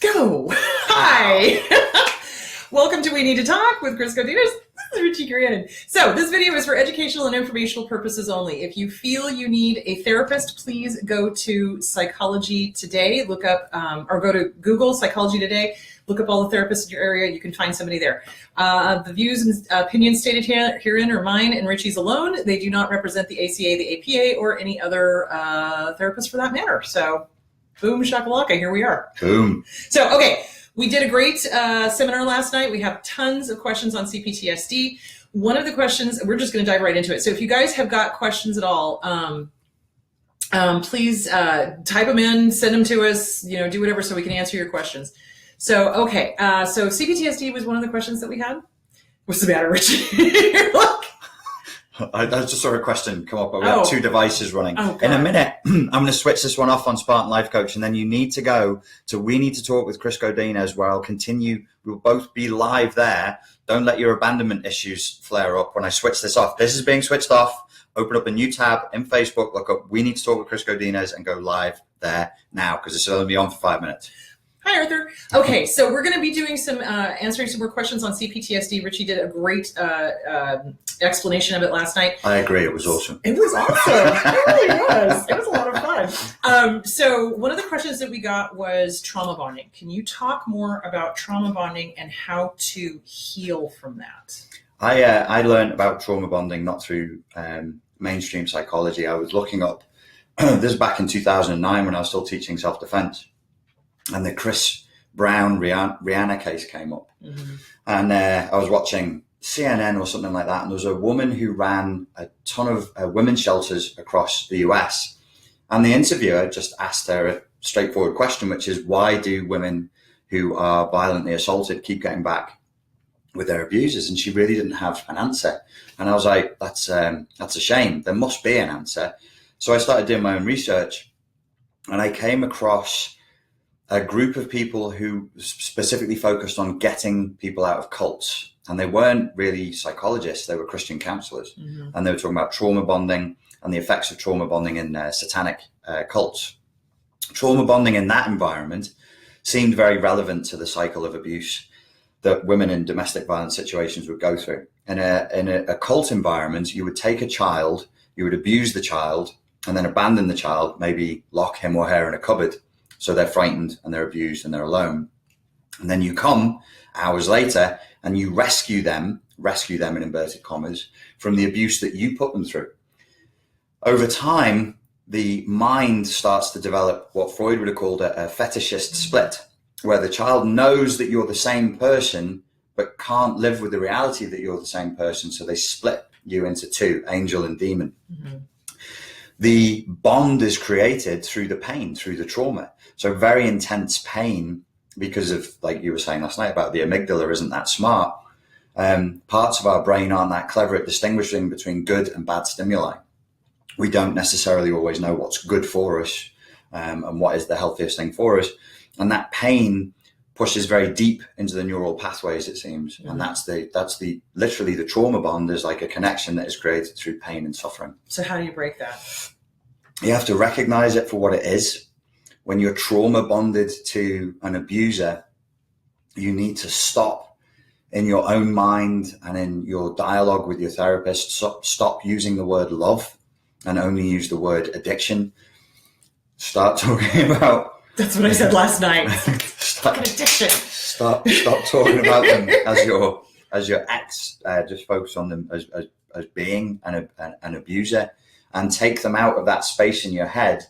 Go. Hi. Welcome to We Need to Talk with Kris and Richie Grannon. So this video is for educational and informational purposes only. If you feel you need a therapist, please go to Psychology Today. Look up or go to Google Psychology Today. Look up all the therapists in your area. You can find somebody there. The views and opinions stated herein are mine and Richie's alone. They do not represent the ACA, the APA, or any other therapist for that matter. So boom, shakalaka, here we are. Boom. So, okay, we did a great seminar last night. We have tons of questions on CPTSD. One of the questions, we're just going to dive right into it. So if you guys have got questions at all, please type them in, send them to us, do whatever so we can answer your questions. So, okay, so CPTSD was one of the questions that we had. What's the matter, Richie? You're like, I just saw a question come up. We have two devices running. In a minute, I'm going to switch this one off on Spartan Life Coach, and then you need to go to We Need to Talk with Kris Godinez, where I'll continue. We'll both be live there. Don't let your abandonment issues flare up when I switch this off. This is being switched off. Open up a new tab in Facebook, look up We Need to Talk with Kris Godinez, and go live there now, because this will only be on for 5 minutes. Hi, Arthur. Okay, so we're going to be doing some answering some more questions on CPTSD. Richie did a great explanation of it last night. I agree. It was awesome. It was awesome. It really was. It was a lot of fun. So one of the questions that we got was trauma bonding. Can you talk more about trauma bonding and how to heal from that? I learned about trauma bonding not through mainstream psychology. I was looking up, this is back in 2009 when I was still teaching self-defense. And the Chris Brown Rihanna case came up. Mm-hmm. And I was watching CNN or something like that. And there was a woman who ran a ton of women's shelters across the US. And the interviewer just asked her a straightforward question, which is, why do women who are violently assaulted keep getting back with their abusers? And she really didn't have an answer. And I was like, that's a shame. There must be an answer. So I started doing my own research, and I came across a group of people who specifically focused on getting people out of cults. And they weren't really psychologists, they were Christian counselors. Mm-hmm. And they were talking about trauma bonding and the effects of trauma bonding in satanic cults. Trauma bonding in that environment seemed very relevant to the cycle of abuse that women in domestic violence situations would go through. In a cult environment, you would take a child, you would abuse the child, and then abandon the child, maybe lock him or her in a cupboard. So they're frightened and they're abused and they're alone. And then you come hours later and you rescue them in inverted commas, from the abuse that you put them through. Over time, the mind starts to develop what Freud would have called a fetishist split, where the child knows that you're the same person, but can't live with the reality that you're the same person. So they split you into two, angel and demon. Mm-hmm. The bond is created through the pain, through the trauma. So very intense pain because of, like you were saying last night about the amygdala isn't that smart. Parts of our brain aren't that clever at distinguishing between good and bad stimuli. We don't necessarily always know what's good for us and what is the healthiest thing for us. And that pain pushes very deep into the neural pathways, it seems. Mm-hmm. And that's literally the trauma bond is like a connection that is created through pain and suffering. So how do you break that? You have to recognize it for what it is. When you're trauma bonded to an abuser, you need to stop in your own mind and in your dialogue with your therapist. Stop using the word love and only use the word addiction. Start talking about... That's what I said last night. Addiction. Stop talking about them as your ex. Just focus on them as being an abuser, and take them out of that space in your head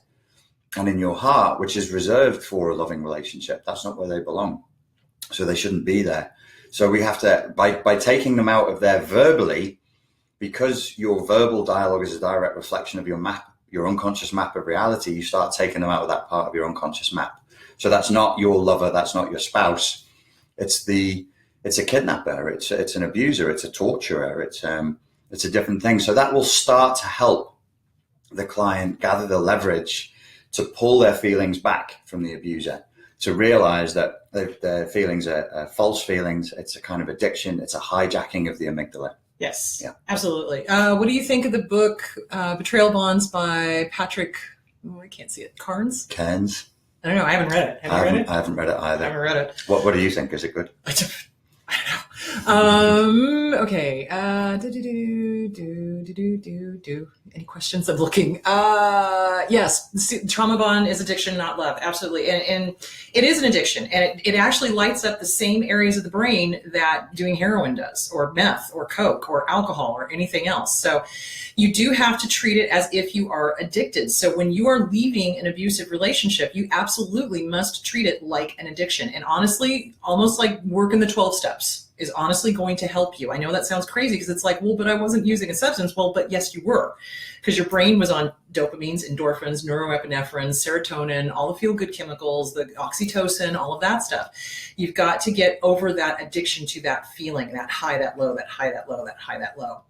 and in your heart, which is reserved for a loving relationship. That's not where they belong. So they shouldn't be there. So we have to, by taking them out of there verbally, because your verbal dialogue is a direct reflection of your map, your unconscious map of reality, you start taking them out of that part of your unconscious map. So that's not your lover, that's not your spouse. It's a kidnapper, it's an abuser, it's a torturer, it's a different thing. So that will start to help the client gather the leverage to pull their feelings back from the abuser, to realize that their feelings are false feelings. It's a kind of addiction. It's a hijacking of the amygdala. Yes, yeah. Absolutely. What do you think of the book Betrayal Bonds by Patrick, I can't see it, Cairns? I don't know. I haven't read it. Have you read it? I haven't read it either. I haven't read it. What do you think? Is it good? I don't know. Okay. Any questions? I'm looking. Yes. Trauma bond is addiction, not love. Absolutely. And it is an addiction. And it actually lights up the same areas of the brain that doing heroin does, or meth, or coke, or alcohol, or anything else. So you do have to treat it as if you are addicted. So when you are leaving an abusive relationship, you absolutely must treat it like an addiction. And honestly, almost like working the 12 steps is honestly going to help you. I know that sounds crazy because it's like, well, but I wasn't using a substance. Well, but yes, you were, because your brain was on dopamines, endorphins, neuroepinephrine, serotonin, all the feel-good chemicals, the oxytocin, all of that stuff. You've got to get over that addiction to that feeling, that high, that low, that high, that low, that high, that low.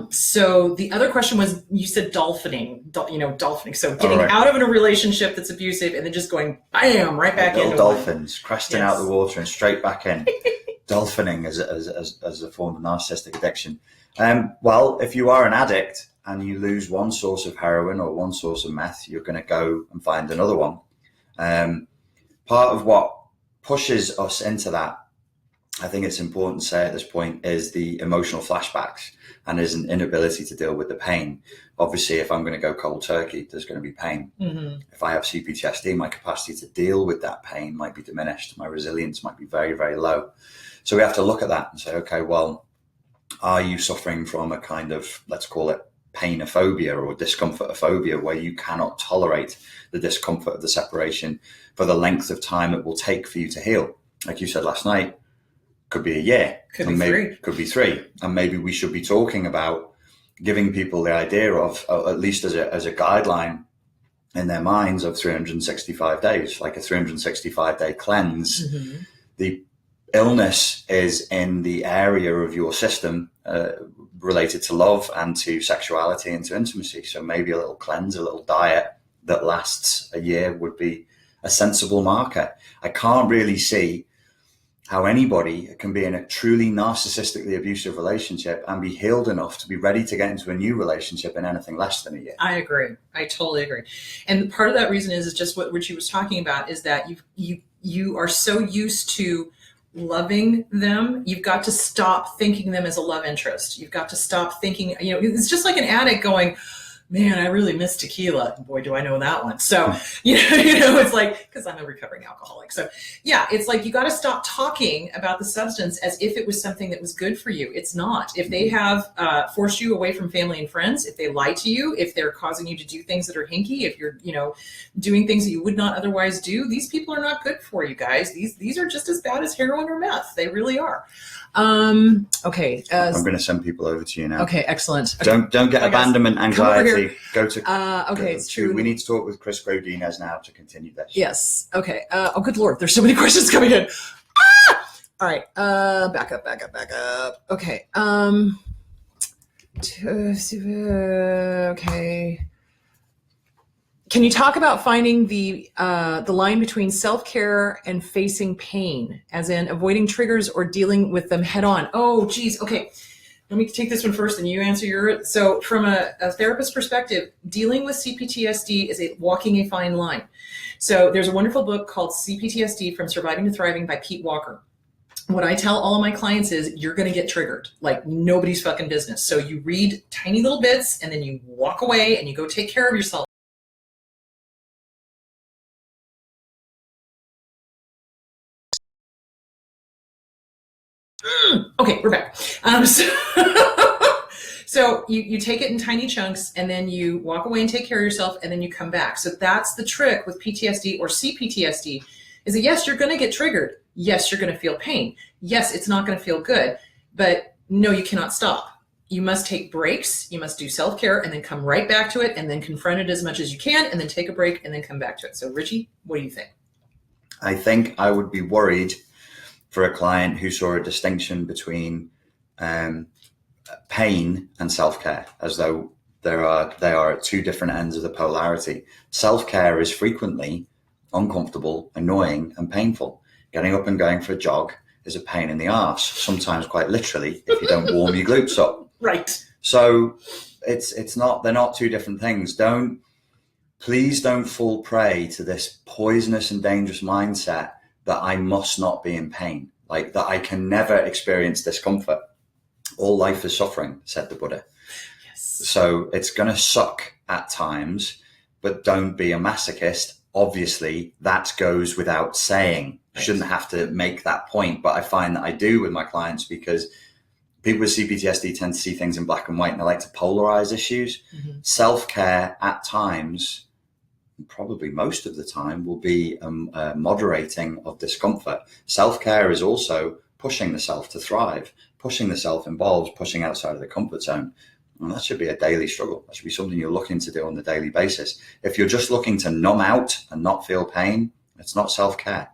So the other question was, you said dolphining. So getting out of a relationship that's abusive and then just going, bam, right back into dolphins, cresting out the water and straight back in. Dolphining as a form of narcissistic addiction. Well, if you are an addict and you lose one source of heroin or one source of meth, you're going to go and find another one. Part of what pushes us into that, I think it's important to say at this point, is the emotional flashbacks and is an inability to deal with the pain. Obviously, if I'm going to go cold turkey, there's going to be pain. Mm-hmm. If I have CPTSD, my capacity to deal with that pain might be diminished. My resilience might be very, very low. So we have to look at that and say, okay, well, are you suffering from a kind of, let's call it painophobia or discomfortophobia, where you cannot tolerate the discomfort of the separation for the length of time it will take for you to heal? Like you said last night, could be a year, could be three. And maybe we should be talking about giving people the idea of, at least as a guideline in their minds, of 365 days, like a 365-day cleanse. Mm-hmm. The illness is in the area of your system related to love and to sexuality and to intimacy. So maybe a little cleanse, a little diet that lasts a year would be a sensible marker. I can't really see how anybody can be in a truly narcissistically abusive relationship and be healed enough to be ready to get into a new relationship in anything less than a year. I agree. I totally agree. And part of that reason is just what Richie was talking about, is that you are so used to loving them. You've got to stop thinking them as a love interest. You've got to stop thinking, it's just like an addict going, man, I really miss tequila. Boy, do I know that one. So, it's like, because I'm a recovering alcoholic. So yeah, it's like, you got to stop talking about the substance as if it was something that was good for you. It's not. If they have forced you away from family and friends, if they lie to you, if they're causing you to do things that are hinky, if you're, doing things that you would not otherwise do, these people are not good for you guys. These are just as bad as heroin or meth. They really are. Okay. I'm going to send people over to you now. Okay, excellent. Don't get abandonment anxiety. Go to. Okay, it's true. We need to talk with Kris Grannon now to continue this. Yes. Okay. Oh, good Lord. There's so many questions coming in. All right. Back up. Okay. Okay. Can you talk about finding the line between self-care and facing pain, as in avoiding triggers or dealing with them head on? Oh, geez. Okay. Let me take this one first and you answer yours. So from a therapist perspective, dealing with CPTSD is walking a fine line. So there's a wonderful book called CPTSD From Surviving to Thriving by Pete Walker. What I tell all of my clients is, you're going to get triggered like nobody's fucking business. So you read tiny little bits and then you walk away and you go take care of yourself. Okay, we're back. So you take it in tiny chunks and then you walk away and take care of yourself and then you come back. So that's the trick with PTSD or CPTSD, is that yes, you're going to get triggered. Yes, you're going to feel pain. Yes, it's not going to feel good, but no, you cannot stop. You must take breaks. You must do self-care and then come right back to it and then confront it as much as you can and then take a break and then come back to it. So Richie, what do you think? I think I would be worried for a client who saw a distinction between pain and self-care, as though they are at two different ends of the polarity. Self-care is frequently uncomfortable, annoying, and painful. Getting up and going for a jog is a pain in the arse, sometimes quite literally, if you don't warm your glutes up. Right. So they're not two different things. Don't please don't fall prey to this poisonous and dangerous mindset that I must not be in pain, like that I can never experience discomfort. All life is suffering, said the Buddha. Yes. So it's going to suck at times, but don't be a masochist. Obviously, that goes without saying. You shouldn't have to make that point, but I find that I do with my clients, because people with CPTSD tend to see things in black and white, and they like to polarize issues. Mm-hmm. Self-care at times, probably most of the time, will be moderating of discomfort. Self-care is also pushing the self to thrive. Pushing the self involves pushing outside of the comfort zone. And that should be a daily struggle. That should be something you're looking to do on a daily basis. If you're just looking to numb out and not feel pain, it's not self-care.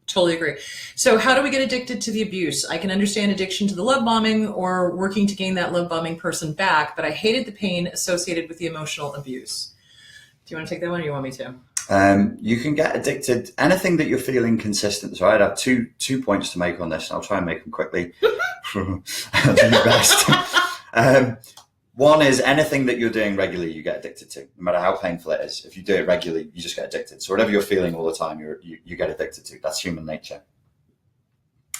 Totally agree. So how do we get addicted to the abuse? I can understand addiction to the love bombing or working to gain that love bombing person back, but I hated the pain associated with the emotional abuse. Do you want to take that one, or you want me to? You can get addicted, anything that you're feeling consistent. So I'd have two points to make on this. I'll try and make them quickly. I'll do my best. One is anything that you're doing regularly, you get addicted to, no matter how painful it is. If you do it regularly, you just get addicted. So whatever you're feeling all the time, you get addicted to. That's human nature.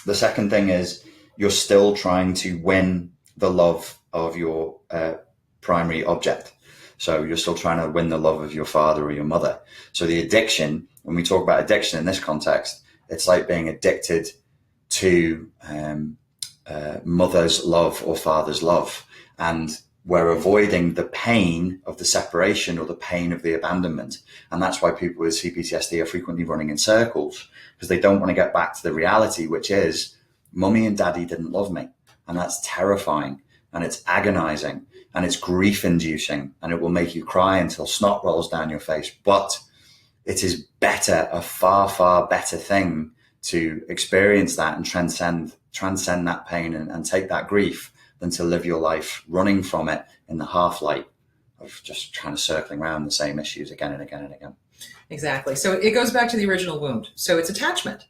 The second thing is you're still trying to win the love of your primary object. So you're still trying to win the love of your father or your mother. So the addiction, when we talk about addiction in this context, it's like being addicted to mother's love or father's love. And we're avoiding the pain of the separation or the pain of the abandonment. And that's why people with CPTSD are frequently running in circles, because they don't want to get back to the reality, which is mummy and daddy didn't love me. And that's terrifying, and it's agonizing, and it's grief inducing, and it will make you cry until snot rolls down your face. But it is better, a far, far better thing to experience that and transcend that pain and take that grief, than to live your life running from it in the half light of just trying to circling around the same issues again and again and again. Exactly. So it goes back to the original wound. So it's attachment.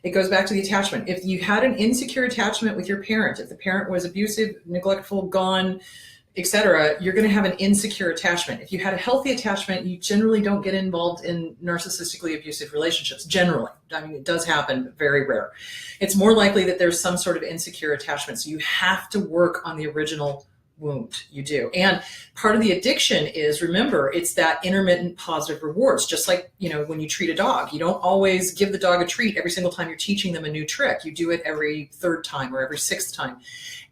It goes back to the attachment. If you had an insecure attachment with your parent, if the parent was abusive, neglectful, gone, etc., you're going to have an insecure attachment. If you had a healthy attachment, you generally don't get involved in narcissistically abusive relationships. Generally. I mean, it does happen, very rare. It's more likely that there's some sort of insecure attachment. So you have to work on the original wound. You do. And part of the addiction is, remember, it's that intermittent positive rewards. Just like, when you treat a dog, you don't always give the dog a treat every single time you're teaching them a new trick. You do it every third time or every sixth time.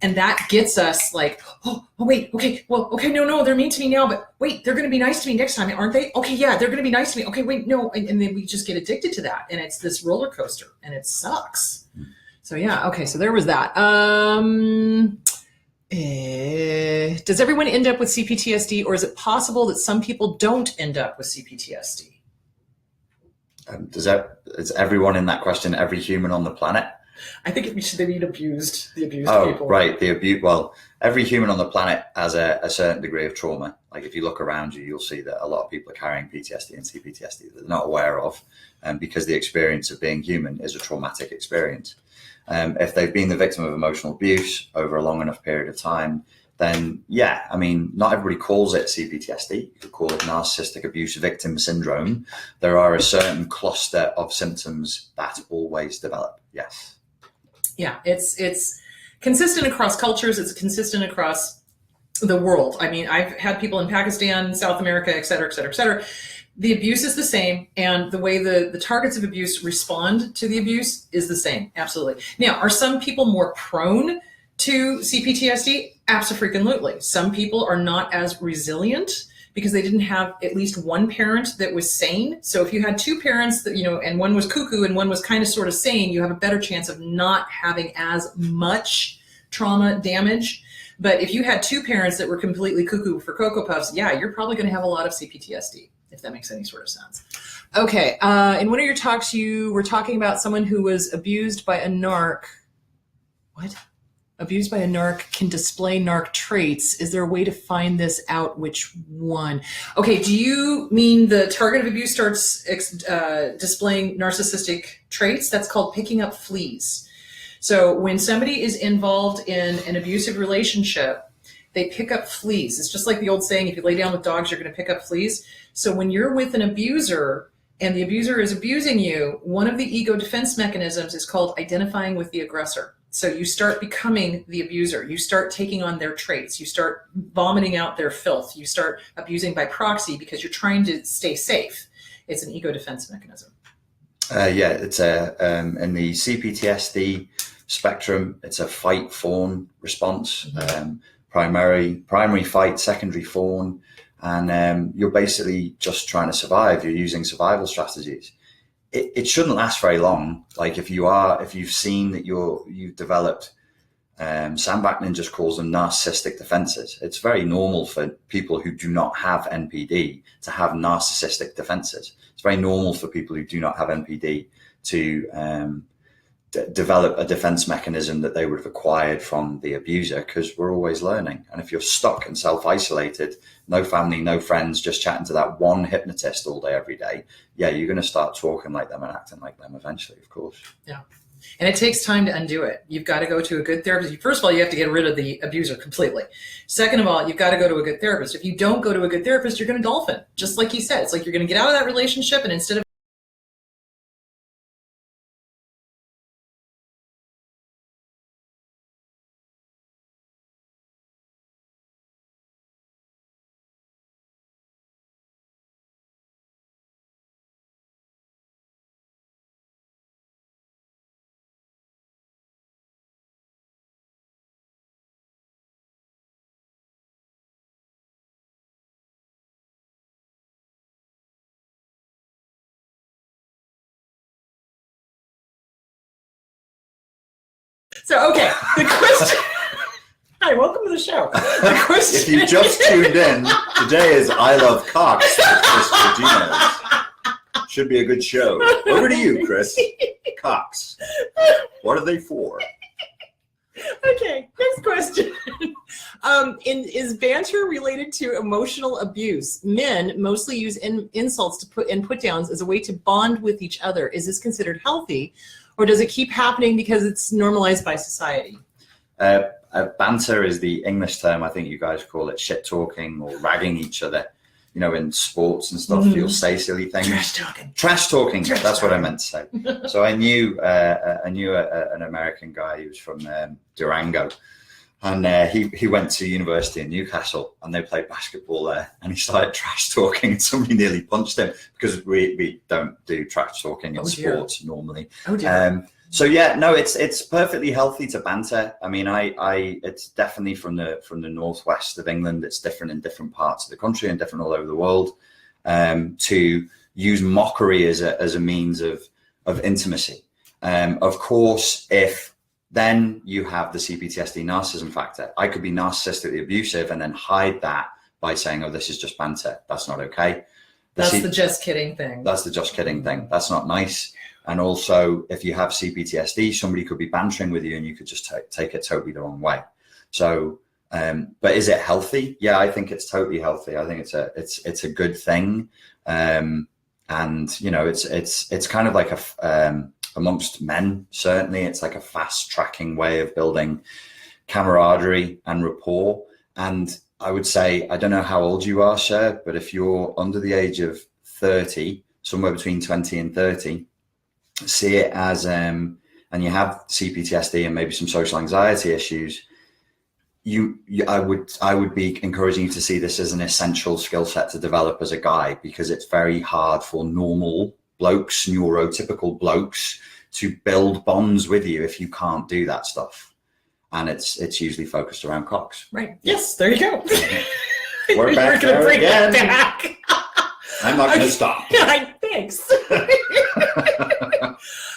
And that gets us like, oh wait, okay, no, they're mean to me now, but wait, they're going to be nice to me next time, aren't they? Okay, yeah, they're going to be nice to me. Okay, wait, no. And then we just get addicted to that. And it's this roller coaster, and it sucks. So yeah, okay, so there was that. Does everyone end up with CPTSD, or is it possible that some people don't end up with CPTSD? Is everyone in that question every human on the planet? I think they mean abused, the abused people. Oh, right, the abuse. Well, every human on the planet has a certain degree of trauma. Like if you look around you, you'll see that a lot of people are carrying PTSD and CPTSD that they're not aware of, because the experience of being human is a traumatic experience. If they've been the victim of emotional abuse over a long enough period of time, then yeah, I mean, not everybody calls it CPTSD. You could call it narcissistic abuse victim syndrome. There are a certain cluster of symptoms that always develop. Yes. Yeah, it's consistent across cultures. It's consistent across the world. I mean, I've had people in Pakistan, South America, et cetera, et cetera, et cetera. The abuse is the same, and the way the targets of abuse respond to the abuse is the same. Absolutely. Now, are some people more prone to CPTSD? Absolutely. Some people are not as resilient because they didn't have at least one parent that was sane. So if you had two parents that, and one was cuckoo and one was kind of sort of sane, you have a better chance of not having as much trauma damage. But if you had two parents that were completely cuckoo for Cocoa Puffs, yeah, you're probably going to have a lot of CPTSD, if that makes any sort of sense. Okay. In one of your talks, you were talking about someone who was abused by a narc. What? Abused by a narc can display narc traits. Is there a way to find this out? Which one? Okay, do you mean the target of abuse starts displaying narcissistic traits? That's called picking up fleas. So when somebody is involved in an abusive relationship, they pick up fleas. It's just like the old saying, if you lay down with dogs, you're going to pick up fleas. So when you're with an abuser and the abuser is abusing you, one of the ego defense mechanisms is called identifying with the aggressor. So you start becoming the abuser. You start taking on their traits. You start vomiting out their filth. You start abusing by proxy because you're trying to stay safe. It's an ego defense mechanism. Yeah, it's in the CPTSD spectrum, it's a fight fawn response. Primary fight, secondary fawn, and you're basically just trying to survive. You're using survival strategies. It shouldn't last very long. Like if you've seen that you've developed, Sam Vaknin just calls them narcissistic defenses. It's very normal for people who do not have NPD to have narcissistic defenses. It's very normal for people who do not have NPD to develop a defense mechanism that they would have acquired from the abuser, because we're always learning. And if you're stuck and self-isolated, no family, no friends, just chatting to that one hypnotist all day, every day, yeah, you're going to start talking like them and acting like them eventually, of course. Yeah. And it takes time to undo it. You've got to go to a good therapist. First of all, you have to get rid of the abuser completely. Second of all, you've got to go to a good therapist. If you don't go to a good therapist, you're going to dolphin. Just like he said, it's like you're going to get out of that relationship, and instead of So, okay, the question. Hi, welcome to the show. The question. If you just tuned in, today is I Love Cocks with Kris Grannon. Should be a good show. Over to you, Kris. Cocks. What are they for? Okay, next question. Is banter related to emotional abuse? Men mostly use insults to put downs as a way to bond with each other. Is this considered healthy, or does it keep happening because it's normalized by society? Banter is the English term. I think you guys call it shit talking or ragging each other. You know, in sports and stuff, you'll say silly things. Trash talking. That's what I meant to say. So I knew an American guy who was from Durango, and he went to university in Newcastle, and they played basketball there, and he started trash talking, and somebody nearly punched him, because we don't do trash talking in sports normally. So yeah, no, it's perfectly healthy to banter. I mean, it's definitely from the northwest of England. It's different in different parts of the country and different all over the world. To use mockery as a means of intimacy. Of course, if then you have the CPTSD narcissism factor. I could be narcissistically abusive and then hide that by saying, "Oh, this is just banter." That's not okay. That's the just kidding thing. That's the just kidding thing. That's not nice. And also, if you have CPTSD, somebody could be bantering with you and you could just take it totally the wrong way. So, but is it healthy? Yeah, I think it's totally healthy. I think it's a good thing. And you know, it's kind of like amongst men, certainly, it's like a fast tracking way of building camaraderie and rapport. And I would say, I don't know how old you are, Cher, but if you're under the age of 30, somewhere between 20 and 30, see it as, and you have CPTSD and maybe some social anxiety issues, I would be encouraging you to see this as an essential skill set to develop as a guy, because it's very hard for normal blokes, neurotypical blokes, to build bonds with you if you can't do that stuff. And it's usually focused around cocks. Right. Yes, there you go. We're back there again. Back. I'm not going to stop. Thanks.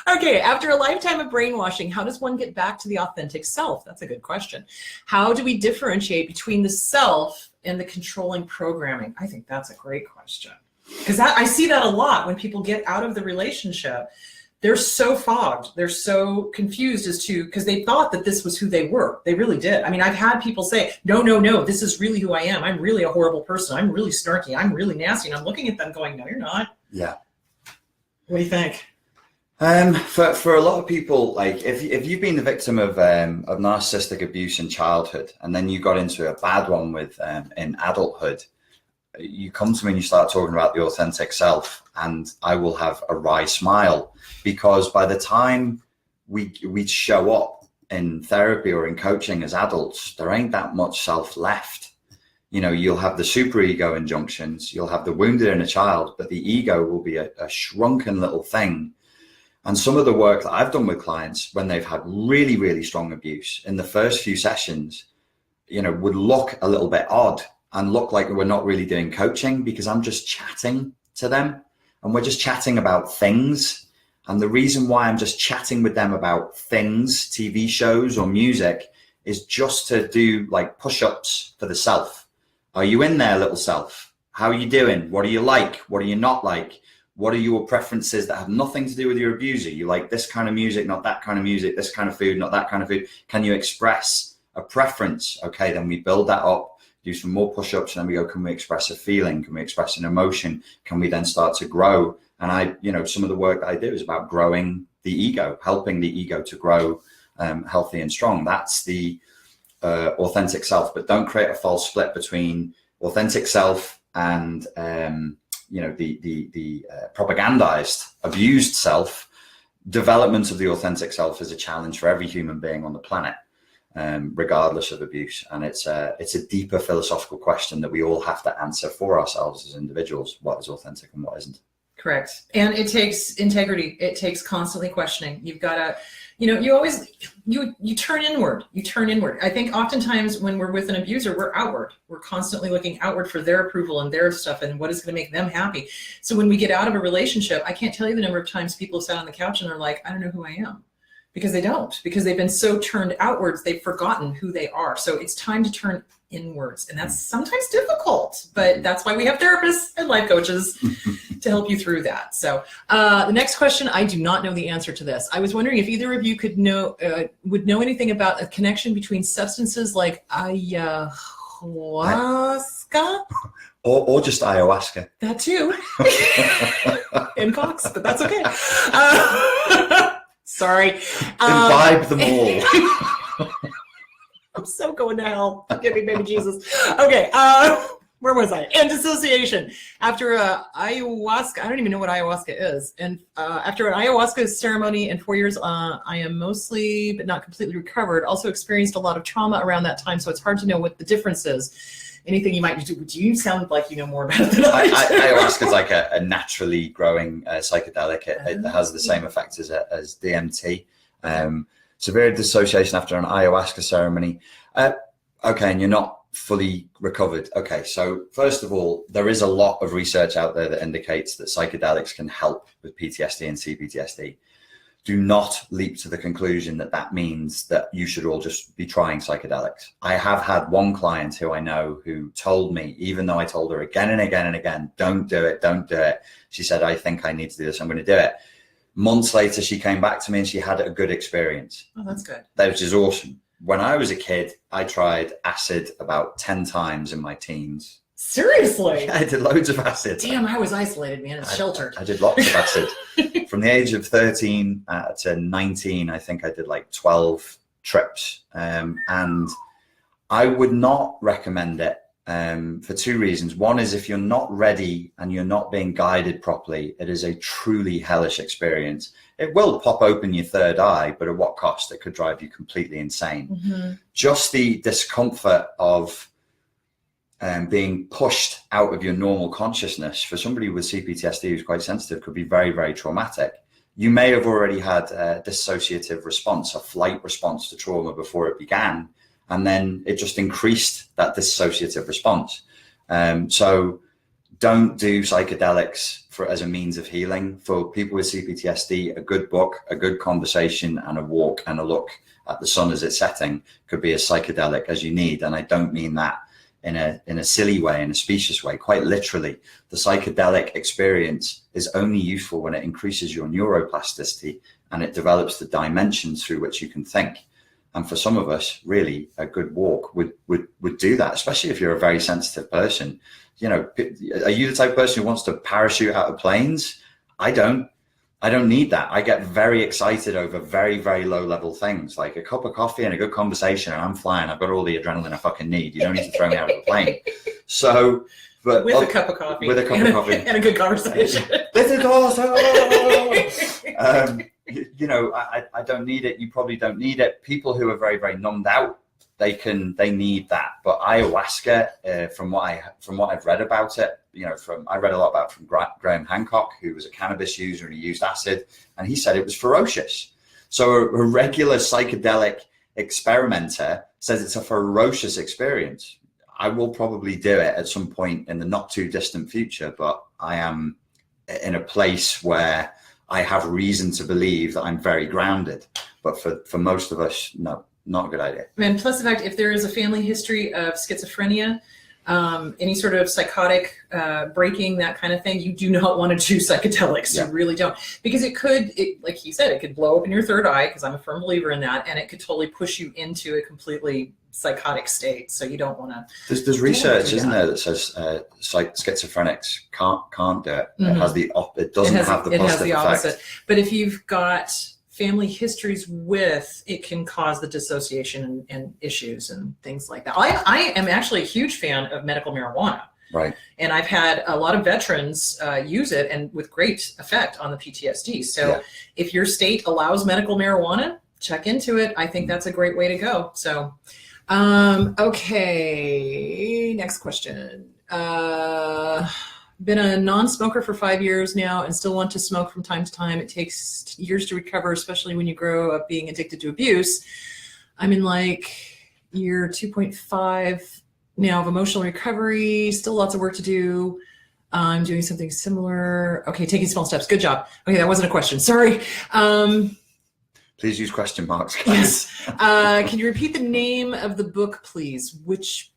Okay, after a lifetime of brainwashing, how does one get back to the authentic self? That's a good question. How do we differentiate between the self and the controlling programming? I think that's a great question. Because I see that a lot when people get out of the relationship. They're so fogged. They're so confused as to, because they thought that this was who they were. They really did. I mean, I've had people say, no, this is really who I am. I'm really a horrible person. I'm really snarky. I'm really nasty. And I'm looking at them going, no, you're not. Yeah. What do you think? For a lot of people, like if you've been the victim of narcissistic abuse in childhood, and then you got into a bad one with in adulthood, you come to me and you start talking about the authentic self, and I will have a wry smile, because by the time we show up in therapy or in coaching as adults, there ain't that much self left. You'll have the superego injunctions, you'll have the wounded inner child, but the ego will be a shrunken little thing. And some of the work that I've done with clients when they've had really, really strong abuse in the first few sessions, would look a little bit odd and look like we're not really doing coaching, because I'm just chatting to them and we're just chatting about things. And the reason why I'm just chatting with them about things, TV shows or music, is just to do like push-ups for the self. Are you in there, little self? How are you doing? What do you like? What do you not like? What are your preferences that have nothing to do with your abuser? You like this kind of music, not that kind of music, this kind of food, not that kind of food. Can you express a preference? Okay, then we build that up, do some more push-ups, and then we go, can we express a feeling? Can we express an emotion? Can we then start to grow? And some of the work that I do is about growing the ego, helping the ego to grow healthy and strong. That's the authentic self. But don't create a false split between authentic self and the propagandized, abused self. Development of the authentic self is a challenge for every human being on the planet, regardless of abuse. And it's a deeper philosophical question that we all have to answer for ourselves as individuals. What is authentic and what isn't? Correct. And it takes integrity. It takes constantly questioning. You've got to, you turn inward. You turn inward. I think oftentimes when we're with an abuser, we're outward. We're constantly looking outward for their approval and their stuff and what is going to make them happy. So when we get out of a relationship, I can't tell you the number of times people have sat on the couch and they're like, I don't know who I am. Because they don't. Because they've been so turned outwards, they've forgotten who they are. So it's time to turn inwards. And that's sometimes difficult. But that's why we have therapists and life coaches to help you through that. So the next question, I do not know the answer to this. I was wondering if either of you would know anything about a connection between substances like ayahuasca? Or just ayahuasca. That too. In Cox, but that's okay. Sorry. Imbibe them all. I'm so going to hell. Forgive me, baby Jesus. Okay. Where was I? And dissociation. After ayahuasca, I don't even know what ayahuasca is. And after an ayahuasca ceremony in 4 years, I am mostly, but not completely recovered. Also experienced a lot of trauma around that time. So it's hard to know what the difference is. Anything you might do? Do you sound like you know more about it than I do? Ayahuasca is like a naturally growing psychedelic. It has the same effects as DMT. Severe dissociation after an ayahuasca ceremony. Okay, and you're not fully recovered. Okay, so first of all, there is a lot of research out there that indicates that psychedelics can help with PTSD and CPTSD. Do not leap to the conclusion that that means that you should all just be trying psychedelics. I have had one client who I know who told me, even though I told her again and again and again, don't do it, don't do it. She said, I think I need to do this. I'm going to do it. Months later, she came back to me and she had a good experience. Oh, that's good. Which is awesome. When I was a kid, I tried acid about 10 times in my teens. Seriously? Yeah, I did loads of acid. Damn, I was isolated, man. It's sheltered. I did lots of acid. From the age of 13 to 19, I think I did like 12 trips. And I would not recommend it for two reasons. One is if you're not ready and you're not being guided properly, it is a truly hellish experience. It will pop open your third eye, but at what cost? It could drive you completely insane. Mm-hmm. Just the discomfort of being pushed out of your normal consciousness for somebody with CPTSD who's quite sensitive could be very, very traumatic. You may have already had a dissociative response, a flight response to trauma before it began, and then it just increased that dissociative response. So don't do psychedelics as a means of healing. For people with CPTSD, a good book, a good conversation, and a walk and a look at the sun as it's setting could be as psychedelic as you need. And I don't mean that in a silly way, in a specious way. Quite literally, the psychedelic experience is only useful when it increases your neuroplasticity and it develops the dimensions through which you can think. And for some of us, really, a good walk would do that, especially if you're a very sensitive person. You know, are you the type of person who wants to parachute out of planes? I don't. I don't need that. I get very excited over very, very low level things, like a cup of coffee and a good conversation, and I'm flying. I've got all the adrenaline I fucking need. You don't need to throw me out of a plane. So, but with a cup of coffee. With a cup of coffee. And a good conversation. You know, I don't need it. You probably don't need it. People who are very, very numbed out, they need that. But ayahuasca, from what I've read about it, you know, I read a lot about it from Graham Hancock, who was a cannabis user and he used acid, and he said it was ferocious. So a regular psychedelic experimenter says it's a ferocious experience. I will probably do it at some point in the not too distant future, but I am in a place where I have reason to believe that I'm very grounded. But for most of us, no, not a good idea. And plus the fact, if there is a family history of schizophrenia, any sort of psychotic breaking, that kind of thing, you do not want to do psychedelics. Yeah. You really don't, because like he said, it could blow open your third eye, because I'm a firm believer in that, and it could totally push you into a completely psychotic state. So you don't want to. There's research, isn't there, that says schizophrenics can't do it. Mm-hmm. It doesn't have the positive opposite. But if you've got family histories with, it can cause the dissociation and issues and things like that. I am actually a huge fan of medical marijuana. Right. And I've had a lot of veterans use it, and with great effect on the PTSD. So if your state allows medical marijuana, check into it. I think that's a great way to go. So, okay, next question. Been a non-smoker for 5 years now and still want to smoke from time to time. It takes years to recover, especially when you grow up being addicted to abuse. I'm in like year 2.5 now of emotional recovery, still lots of work to do. I'm doing something similar. Okay, taking small steps. Good job. Okay, that wasn't a question. Sorry. Please use question marks. Yes. Can you repeat the name of the book, please? Which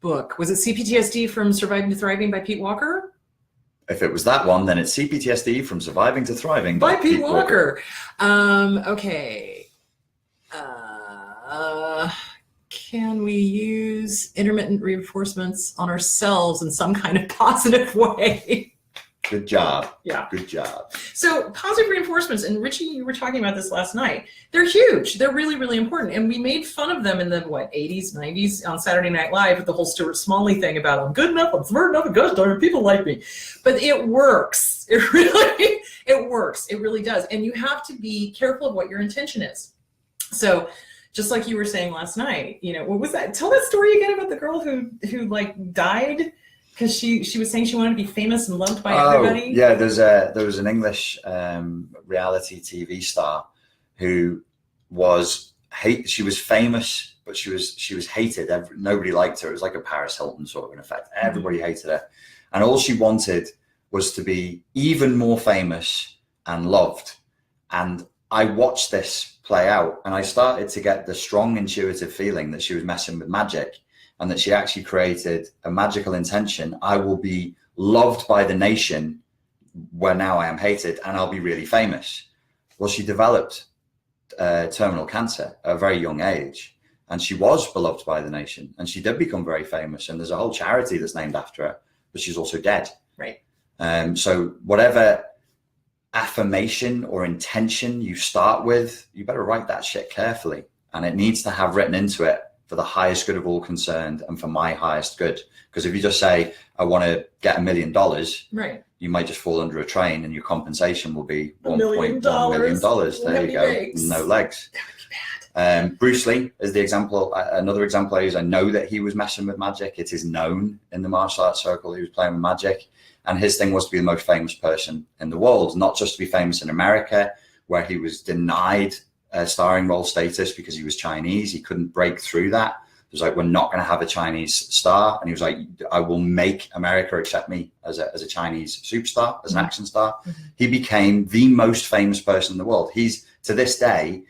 book? Was it CPTSD from Surviving to Thriving by Pete Walker? If it was that one, then it's CPTSD from Surviving to Thriving by Pete Walker. Okay. Can we use intermittent reinforcements on ourselves in some kind of positive way? Good job. Yeah. Good job. So positive reinforcements, and Richie, you were talking about this last night. They're huge. They're really, really important. And we made fun of them in the 80s, 90s on Saturday Night Live with the whole Stuart Smalley thing about I'm good enough, I'm smart enough, and gosh darn it, people like me. But it works. It works. It really does. And you have to be careful of what your intention is. So just like you were saying last night, you know, what was that? Tell that story again about the girl who like died because she was saying she wanted to be famous and loved by everybody. Yeah, there was an English reality TV star who she was famous, but she was hated. Nobody liked her. It was like a Paris Hilton sort of an effect. Everybody hated her, and all she wanted was to be even more famous and loved. And I watched this play out, and I started to get the strong intuitive feeling that she was messing with magic, and that she actually created a magical intention. I will be loved by the nation where now I am hated, and I'll be really famous. Well, she developed terminal cancer at a very young age, and she was beloved by the nation, and she did become very famous. And there's a whole charity that's named after her, but she's also dead. Right. So whatever affirmation or intention you start with, you better write that shit carefully, and it needs to have written into it for the highest good of all concerned and for my highest good. Because if you just say, I want to get $1 million, right, you might just fall under a train and your compensation will be $1 million. There you go. Legs. No legs. That would be bad. Bruce Lee is the example. Another example I use, I know that he was messing with magic. It is known in the martial arts circle he was playing with magic. And his thing was to be the most famous person in the world, not just to be famous in America, where he was denied starring role status because he was Chinese. He couldn't break through that. It was like, we're not going to have a Chinese star. And he was like, I will make America accept me as a Chinese superstar, as an action star. Mm-hmm. He became the most famous person in the world. He's, to this day,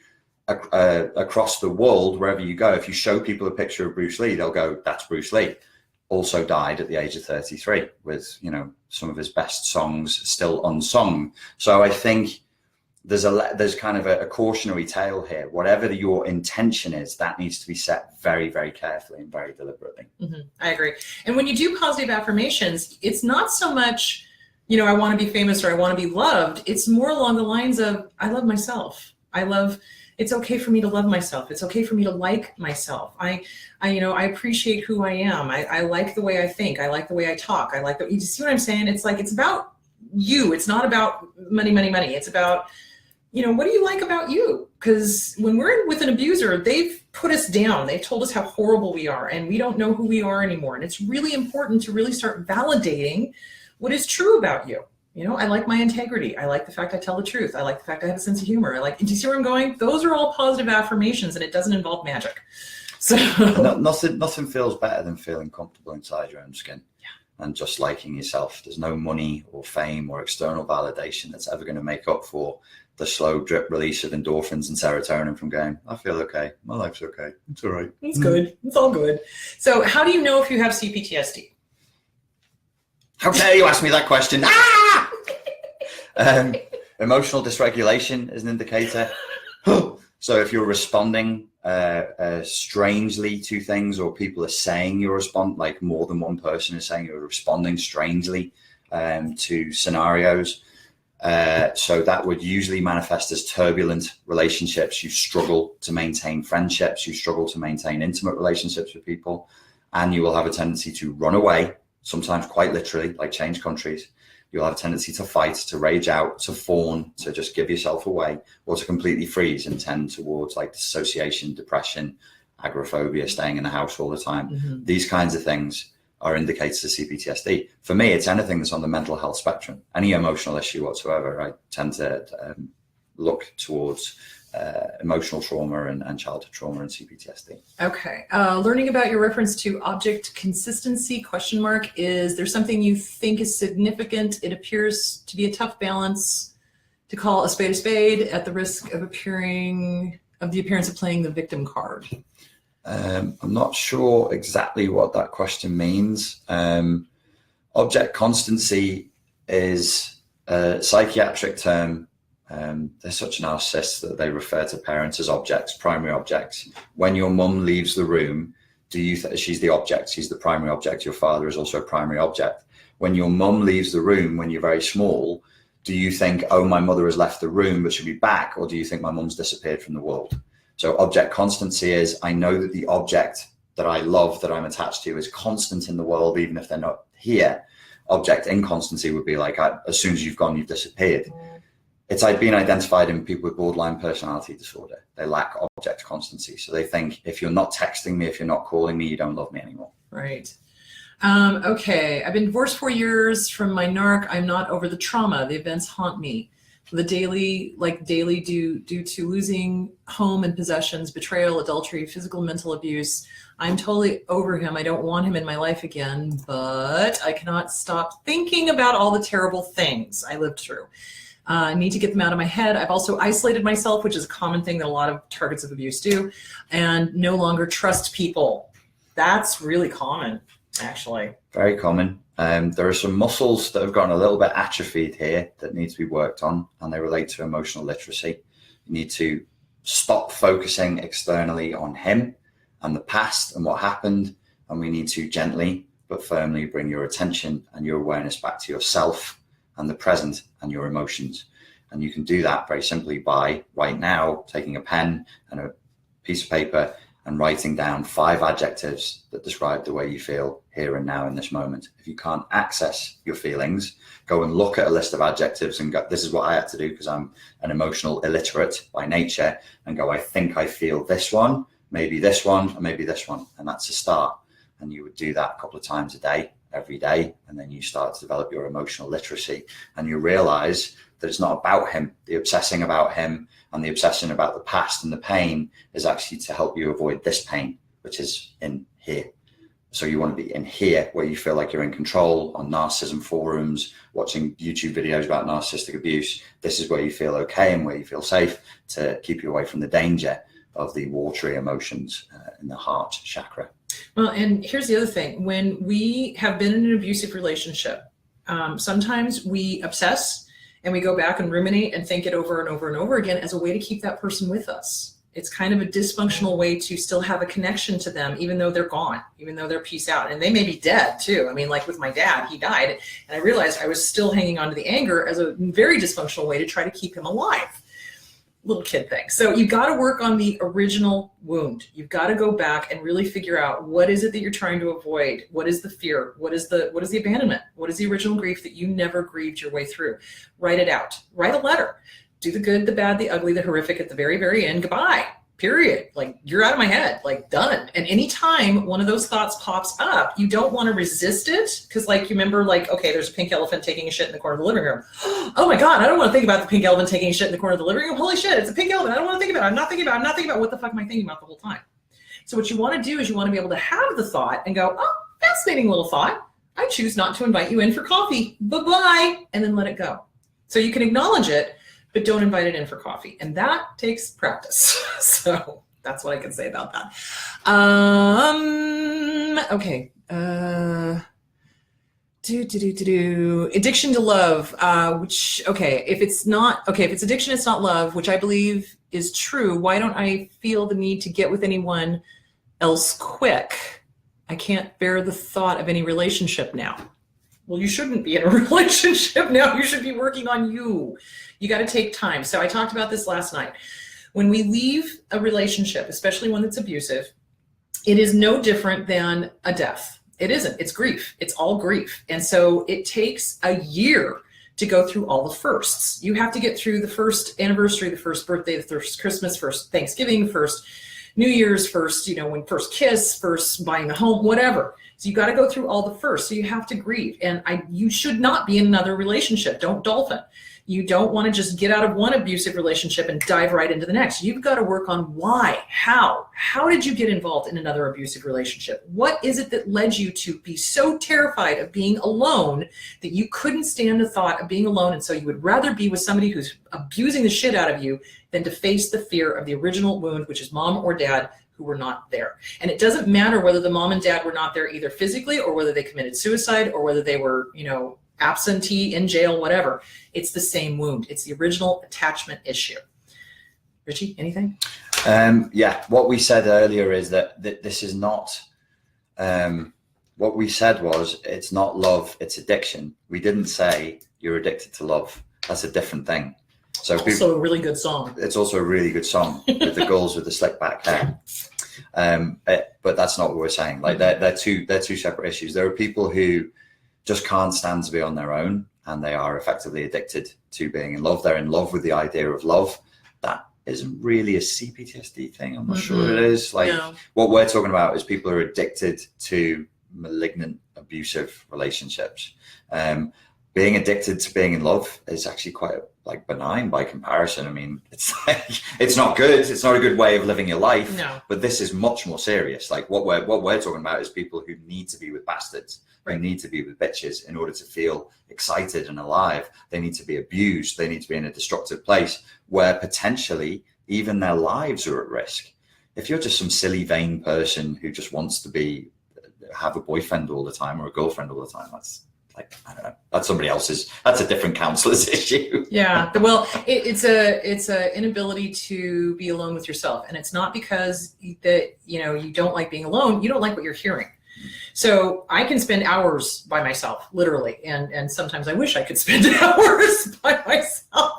across the world, wherever you go, if you show people a picture of Bruce Lee, they'll go, that's Bruce Lee. Also died at the age of 33 with, you know, some of his best songs still unsung. So I think there's kind of a cautionary tale here. Whatever your intention is, that needs to be set very, very carefully and very deliberately. Mm-hmm. I agree. And when you do positive affirmations, it's not so much I want to be famous or I want to be loved. It's more along the lines of, I love myself. It's okay for me to love myself. It's okay for me to like myself. I appreciate who I am. I like the way I think. I like the way I talk. You see what I'm saying? It's like, it's about you. It's not about money, money, money. It's about, what do you like about you? Because when we're with an abuser, they've put us down. They've told us how horrible we are, and we don't know who we are anymore. And it's really important to really start validating what is true about you. I like my integrity. I like the fact I tell the truth. I like the fact I have a sense of humor. Do you see where I'm going? Those are all positive affirmations, and it doesn't involve magic. So nothing feels better than feeling comfortable inside your own skin. Yeah. And just liking yourself. There's no money or fame or external validation that's ever going to make up for the slow drip release of endorphins and serotonin from going, I feel okay. My life's okay. It's all right. It's good. It's all good. So how do you know if you have CPTSD? How dare you ask me that question? Emotional dysregulation is an indicator. So if you're responding strangely to things, or people are saying you respond, like more than one person is saying you're responding strangely to scenarios, so that would usually manifest as turbulent relationships. You struggle to maintain friendships, you struggle to maintain intimate relationships with people, and you will have a tendency to run away, sometimes quite literally, like change countries. You'll have a tendency to fight, to rage out, to fawn, to just give yourself away, or to completely freeze and tend towards like dissociation, depression, agoraphobia, staying in the house all the time. Mm-hmm. These kinds of things are indicators of CPTSD. For me, it's anything that's on the mental health spectrum, any emotional issue whatsoever. I tend to look towards emotional trauma and childhood trauma and CPTSD. Okay. Learning about your reference to object consistency, ? Is there something you think is significant? It appears to be a tough balance to call a spade at the risk of the appearance of playing the victim card. I'm not sure exactly what that question means. Object constancy is a psychiatric term. They're such narcissists that they refer to parents as objects, primary objects. When your mum leaves the room, she's the object, she's the primary object. Your father is also a primary object. When your mum leaves the room when you're very small, do you think, oh, my mother has left the room, but she'll be back? Or do you think my mum's disappeared from the world? So object constancy is, I know that the object that I love, that I'm attached to, is constant in the world, even if they're not here. Object inconstancy would be like, as soon as you've gone, you've disappeared. It's been identified in people with borderline personality disorder. They lack object constancy. So they think, if you're not texting me, if you're not calling me, you don't love me anymore. Right. Okay. I've been divorced 4 years from my narc. I'm not over the trauma. The events haunt me. The daily due to losing home and possessions, betrayal, adultery, physical, mental abuse. I'm totally over him. I don't want him in my life again, but I cannot stop thinking about all the terrible things I lived through. I need to get them out of my head. I've also isolated myself, which is a common thing that a lot of targets of abuse do, and no longer trust people. That's really common, actually. Very common. There are some muscles that have gotten a little bit atrophied here that need to be worked on, and they relate to emotional literacy. You need to stop focusing externally on him and the past and what happened, and we need to gently but firmly bring your attention and your awareness back to yourself and the present and your emotions. And you can do that very simply by, right now, taking a pen and a piece of paper and writing down 5 adjectives that describe the way you feel here and now in this moment. If you can't access your feelings, go and look at a list of adjectives and go, this is what I had to do because I'm an emotional illiterate by nature, and go, I think I feel this one, maybe this one, or maybe this one. And that's a start. And you would do that a couple of times a day, every day, and then you start to develop your emotional literacy, and you realize that it's not about him. The obsessing about him and the obsession about the past and the pain is actually to help you avoid this pain, which is in here. So you want to be in here, where you feel like you're in control, on narcissism forums, watching YouTube videos about narcissistic abuse. This is where you feel okay and where you feel safe, to keep you away from the danger of the watery emotions in the heart chakra. Well, and here's the other thing. When we have been in an abusive relationship, sometimes we obsess and we go back and ruminate and think it over and over and over again as a way to keep that person with us. It's kind of a dysfunctional way to still have a connection to them, even though they're gone, even though they're peace out. And they may be dead too. I mean, like with my dad, he died, and I realized I was still hanging on to the anger as a very dysfunctional way to try to keep him alive. Little kid thing. So you've got to work on the original wound. You've got to go back and really figure out, what is it that you're trying to avoid? What is the fear? What is the abandonment? What is the original grief that you never grieved your way through? Write it out. Write a letter. Do the good, the bad, the ugly, the horrific at the very, very end. Goodbye. Period. Like, you're out of my head, like, done. And anytime one of those thoughts pops up, you don't want to resist it. Cause like, you remember, like, okay, there's a pink elephant taking a shit in the corner of the living room. Oh my God, I don't want to think about the pink elephant taking a shit in the corner of the living room. Holy shit, it's a pink elephant. I don't want to think about it. I'm not thinking about what the fuck am I thinking about the whole time. So what you want to do is you want to be able to have the thought and go, oh, fascinating little thought. I choose not to invite you in for coffee. Bye-bye. And then let it go. So you can acknowledge it, but don't invite it in for coffee. And that takes practice. So that's what I can say about that. Okay. Addiction to love, if it's addiction, it's not love, which I believe is true. Why don't I feel the need to get with anyone else quick? I can't bear the thought of any relationship now. Well, you shouldn't be in a relationship now. You should be working on you. You got to take time. So I talked about this last night. When we leave a relationship, especially one that's abusive, it is no different than a death. It isn't. It's grief. It's all grief. And so it takes a year to go through all the firsts. You have to get through the first anniversary, the first birthday, the first Christmas, first Thanksgiving, first New Year's, first, when first kiss, first buying a home, whatever. So you got to go through all the first. So you have to grieve. And you should not be in another relationship. Don't dolphin. You don't want to just get out of one abusive relationship and dive right into the next. You've got to work on why, how did you get involved in another abusive relationship? What is it that led you to be so terrified of being alone that you couldn't stand the thought of being alone? And so you would rather be with somebody who's abusing the shit out of you than to face the fear of the original wound, which is mom or dad who were not there. And it doesn't matter whether the mom and dad were not there either physically, or whether they committed suicide, or whether they were, absentee, in jail, whatever. It's the same wound. It's the original attachment issue. Richie, anything? What we said earlier is that this is not, what we said was, it's not love, it's addiction. We didn't say you're addicted to love. That's a different thing. So also a really good song. It's also a really good song with the girls with the slick back hair. But that's not what we're saying. Like they're two separate issues. There are people who just can't stand to be on their own, and they are effectively addicted to being in love. They're in love with the idea of love. That isn't really a CPTSD thing. I'm not sure it is. What we're talking about is people who are addicted to malignant, abusive relationships. Being addicted to being in love is actually quite benign by comparison. I mean, it's not good. It's not a good way of living your life. No. But this is much more serious. Like what we're talking about is people who need to be with bastards. They need to be with bitches in order to feel excited and alive. They need to be abused. They need to be in a destructive place where potentially even their lives are at risk. If you're just some silly, vain person who just wants to have a boyfriend all the time or a girlfriend all the time, that's I don't know. That's somebody else's. That's a different counselor's issue. Yeah. Well, it's a inability to be alone with yourself, and it's not because that you don't like being alone. You don't like what you're hearing. So I can spend hours by myself, literally, and sometimes I wish I could spend hours by myself.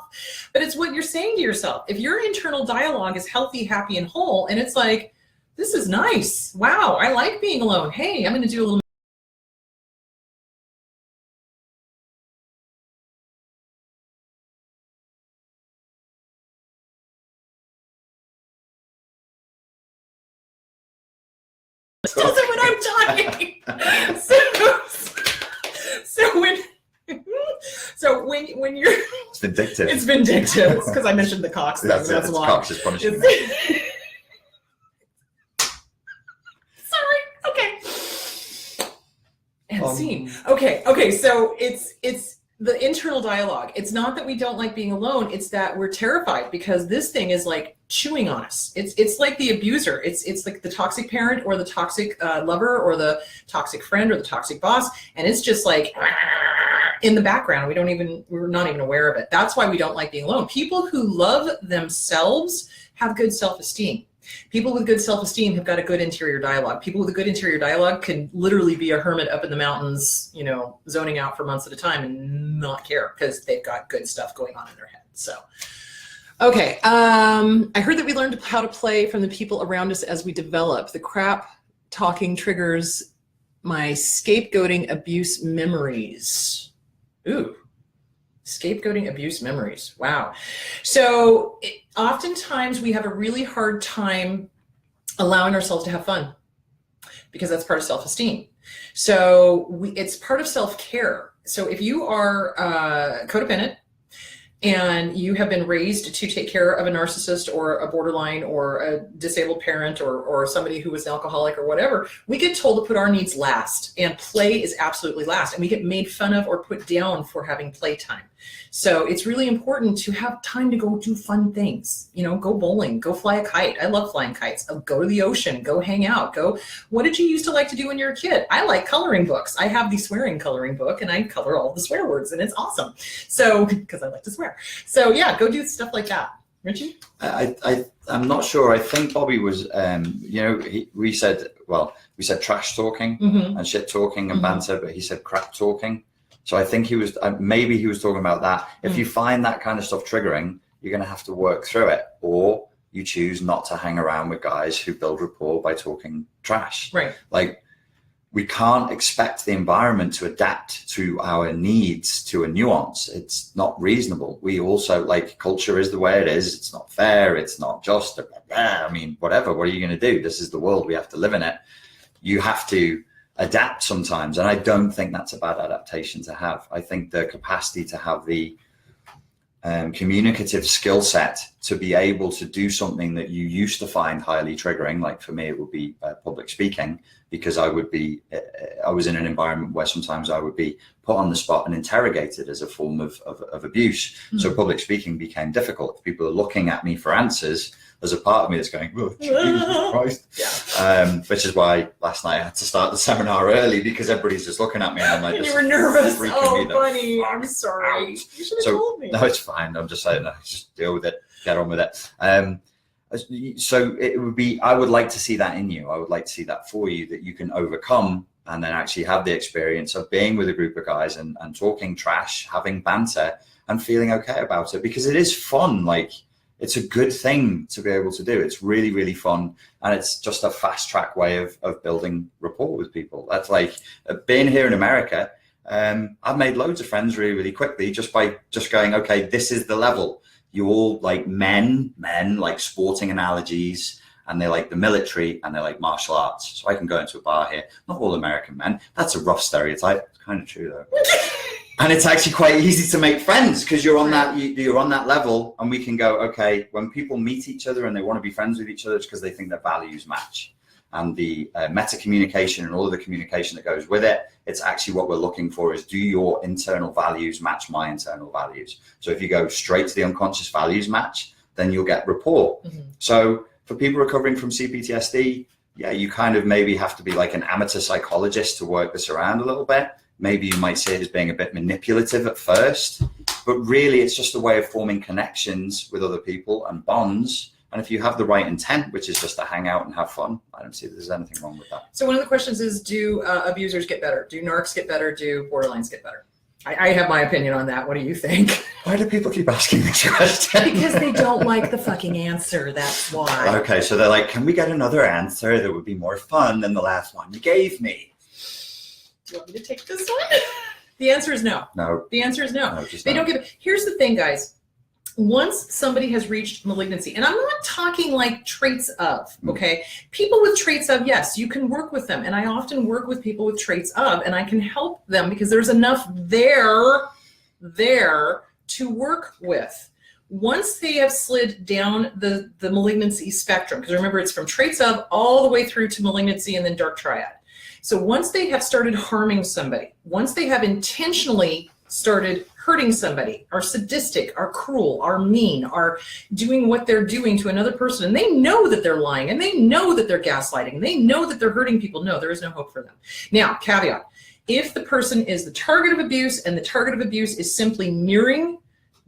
But it's what you're saying to yourself. If your internal dialogue is healthy, happy, and whole, and it's like, this is nice. Wow, I like being alone. Hey, I'm going to do a little. Doesn't when I'm talking. So when you're, it's vindictive. It's vindictive. It's because I mentioned the Cox thing. That's why. Cox is punishing. Sorry. Okay. And scene. Okay. So it's the internal dialogue. It's not that we don't like being alone. It's that we're terrified because this thing is like chewing on us. It's like the abuser. It's like the toxic parent or the toxic lover or the toxic friend or the toxic boss. And it's just like, in the background. We're not even aware of it. That's why we don't like being alone. People who love themselves have good self-esteem. People with good self-esteem have got a good interior dialogue. People with a good interior dialogue can literally be a hermit up in the mountains, you know, zoning out for months at a time and not care because they've got good stuff going on in their head. So, okay. I heard that we learned how to play from the people around us as we develop. The crap talking triggers my scapegoating abuse memories. Ooh. Scapegoating abuse memories. Wow. So oftentimes we have a really hard time allowing ourselves to have fun because that's part of self-esteem. So it's part of self-care. So if you are codependent and you have been raised to take care of a narcissist or a borderline or a disabled parent or somebody who is an alcoholic or whatever, we get told to put our needs last, and play is absolutely last. And we get made fun of or put down for having playtime. So it's really important to have time to go do fun things. You know, go bowling, go fly a kite. I love flying kites. Go to the ocean, go hang out, what did you used to like to do when you were a kid? I like coloring books. I have the swearing coloring book and I color all the swear words and it's awesome. So, because I like to swear. So yeah, go do stuff like that. Richie? I'm not sure. I think Bobby was, you know, we said trash talking and shit talking and banter, but he said crap talking. So I think he was, maybe he was talking about that. If you find that kind of stuff triggering, you're going to have to work through it, or you choose not to hang around with guys who build rapport by talking trash. Right. Like, we can't expect the environment to adapt to our needs to a nuance. It's not reasonable. We also, like, culture is the way it is. It's not fair. It's not just, I mean, whatever. What are you going to do? This is the world. We have to live in it. You have to adapt sometimes. And I don't think that's a bad adaptation to have. I think the capacity to have the communicative skill set to be able to do something that you used to find highly triggering, like for me, it would be public speaking, because I was in an environment where sometimes I would be put on the spot and interrogated as a form of abuse. So public speaking became difficult. If people are looking at me for answers, there's a part of me that's going, oh, Jesus Christ. Yeah. Which is why last night I had to start the seminar early, because everybody's just looking at me and I'm like, you were nervous. Oh, bunny, I'm sorry. You should have told me. No, it's fine. I'm just saying, no, just deal with it. Get on with it. So it would be, I would like to see that in you. I would like to see that for you, that you can overcome and then actually have the experience of being with a group of guys and talking trash, having banter and feeling okay about it, because it is fun. Like, it's a good thing to be able to do. It's really, really fun. And it's just a fast track way of building rapport with people. That's like being here in America. I've made loads of friends really, really quickly just by just going, okay, this is the level. You all like men like sporting analogies, and they like the military, and they like martial arts. So I can go into a bar here. Not all American men. That's a rough stereotype. It's kind of true though. And it's actually quite easy to make friends because you're on that level, and we can go, okay, when people meet each other and they want to be friends with each other, it's because they think their values match. And the meta communication and all of the communication that goes with it, it's actually what we're looking for is, do your internal values match my internal values? So if you go straight to the unconscious values match, then you'll get rapport. So for people recovering from CPTSD, yeah, you kind of maybe have to be like an amateur psychologist to work this around a little bit. Maybe you might see it as being a bit manipulative at first, but really it's just a way of forming connections with other people and bonds. And if you have the right intent, which is just to hang out and have fun, I don't see that there's anything wrong with that. So one of the questions is, do abusers get better? Do narcs get better? Do borderlines get better? I have my opinion on that. What do you think? Why do people keep asking this question? Because they don't like the fucking answer. That's why. Okay, so they're like, can we get another answer that would be more fun than the last one you gave me? Do you want me to take this one? The answer is no. No. The answer is no. No, they don't give it. Here's the thing, guys. Once somebody has reached malignancy, and I'm not talking like traits of, okay? People with traits of, yes, you can work with them. And I often work with people with traits of, and I can help them because there's enough there to work with. Once they have slid down the malignancy spectrum, because remember, it's from traits of all the way through to malignancy and then dark triad. So once they have started harming somebody, once they have intentionally started hurting somebody, are sadistic, are cruel, are mean, are doing what they're doing to another person, and they know that they're lying, and they know that they're gaslighting, and they know that they're hurting people, no, there is no hope for them. Now, caveat, If the person is the target of abuse and the target of abuse is simply mirroring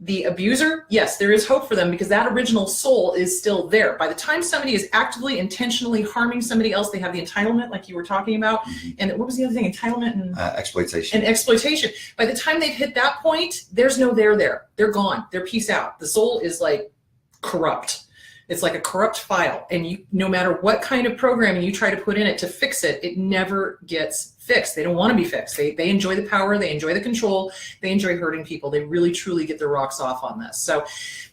the abuser, yes, there is hope for them because that original soul is still there. By the time somebody is actively, intentionally harming somebody else, they have the entitlement, like you were talking about. And what was the other thing? Entitlement and exploitation. And exploitation. By the time they've hit that point, there's no there. They're gone. They're peace out. The soul is like corrupt. It's like a corrupt file. And you, no matter what kind of programming you try to put in it to fix it, it never gets fixed. They don't want to be fixed. They enjoy the power. They enjoy the control. They enjoy hurting people. They really, truly get their rocks off on this. So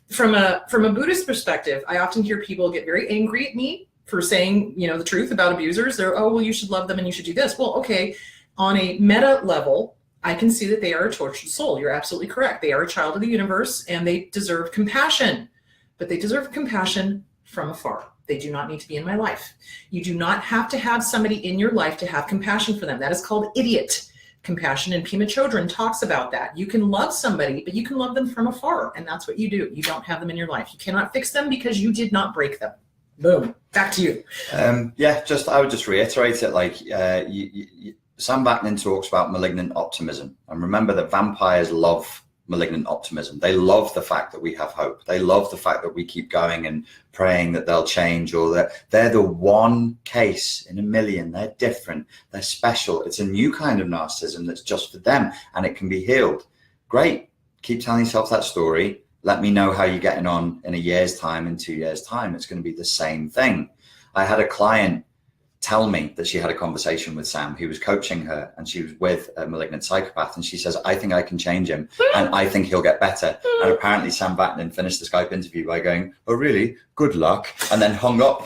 from a Buddhist perspective, I often hear people get very angry at me for saying, you know, the truth about abusers. They're, oh, well, you should love them and you should do this. Well, okay, on a meta level, I can see that they are a tortured soul. You're absolutely correct. They are a child of the universe and they deserve compassion. But they deserve compassion from afar. They do not need to be in my life. You do not have to have somebody in your life to have compassion for them. That is called idiot compassion, and Pema Chodron talks about that. You can love somebody, but you can love them from afar, and that's what you do. You don't have them in your life. You cannot fix them because you did not break them. Boom. Back to you. I would just reiterate it. Like Sam Vaknin talks about malignant optimism, and remember that vampires love malignant optimism. They love the fact that we have hope. They love the fact that we keep going and praying that they'll change, or that they're the one case in a million. They're different. They're special. It's a new kind of narcissism that's just for them and it can be healed. Great. Keep telling yourself that story. Let me know how you're getting on in a year's time, in 2 years' time. It's going to be the same thing. I had a client tell me that she had a conversation with Sam. He was coaching her and she was with a malignant psychopath, and she says, I think I can change him and I think he'll get better. And apparently Sam Vaknin finished the Skype interview by going, oh really, good luck, and then hung up.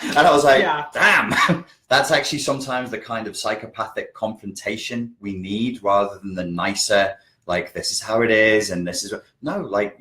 And I was like, yeah. Damn. That's actually sometimes the kind of psychopathic confrontation we need, rather than the nicer, like, this is how it is and this is no, like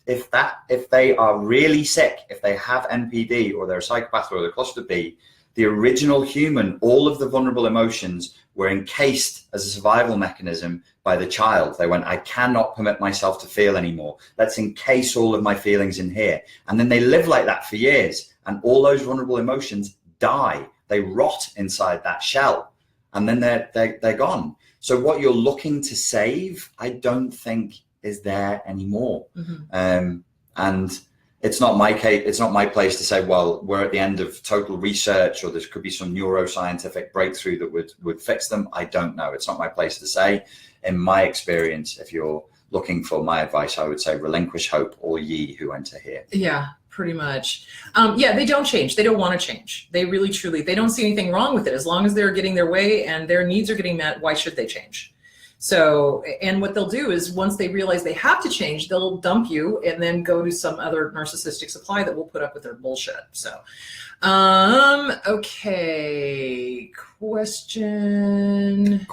if they are really sick, if they have NPD or they're a psychopath or they're cluster B, the original human, all of the vulnerable emotions were encased as a survival mechanism by the child. They went, I cannot permit myself to feel anymore. Let's encase all of my feelings in here. And then they live like that for years. And all those vulnerable emotions die. They rot inside that shell. And then they're gone. So what you're looking to save, I don't think is there anymore. Mm-hmm. And it's not my case. It's not my place to say, well, we're at the end of total research, or there could be some neuroscientific breakthrough that would fix them. I don't know. It's not my place to say. In my experience, if you're looking for my advice, I would say relinquish hope, all ye who enter here. Yeah, pretty much. They don't change. They don't want to change. They really, truly, they don't see anything wrong with it. As long as they're getting their way and their needs are getting met, why should they change? So, and what they'll do is once they realize they have to change, they'll dump you and then go to some other narcissistic supply that will put up with their bullshit. So, okay. Question.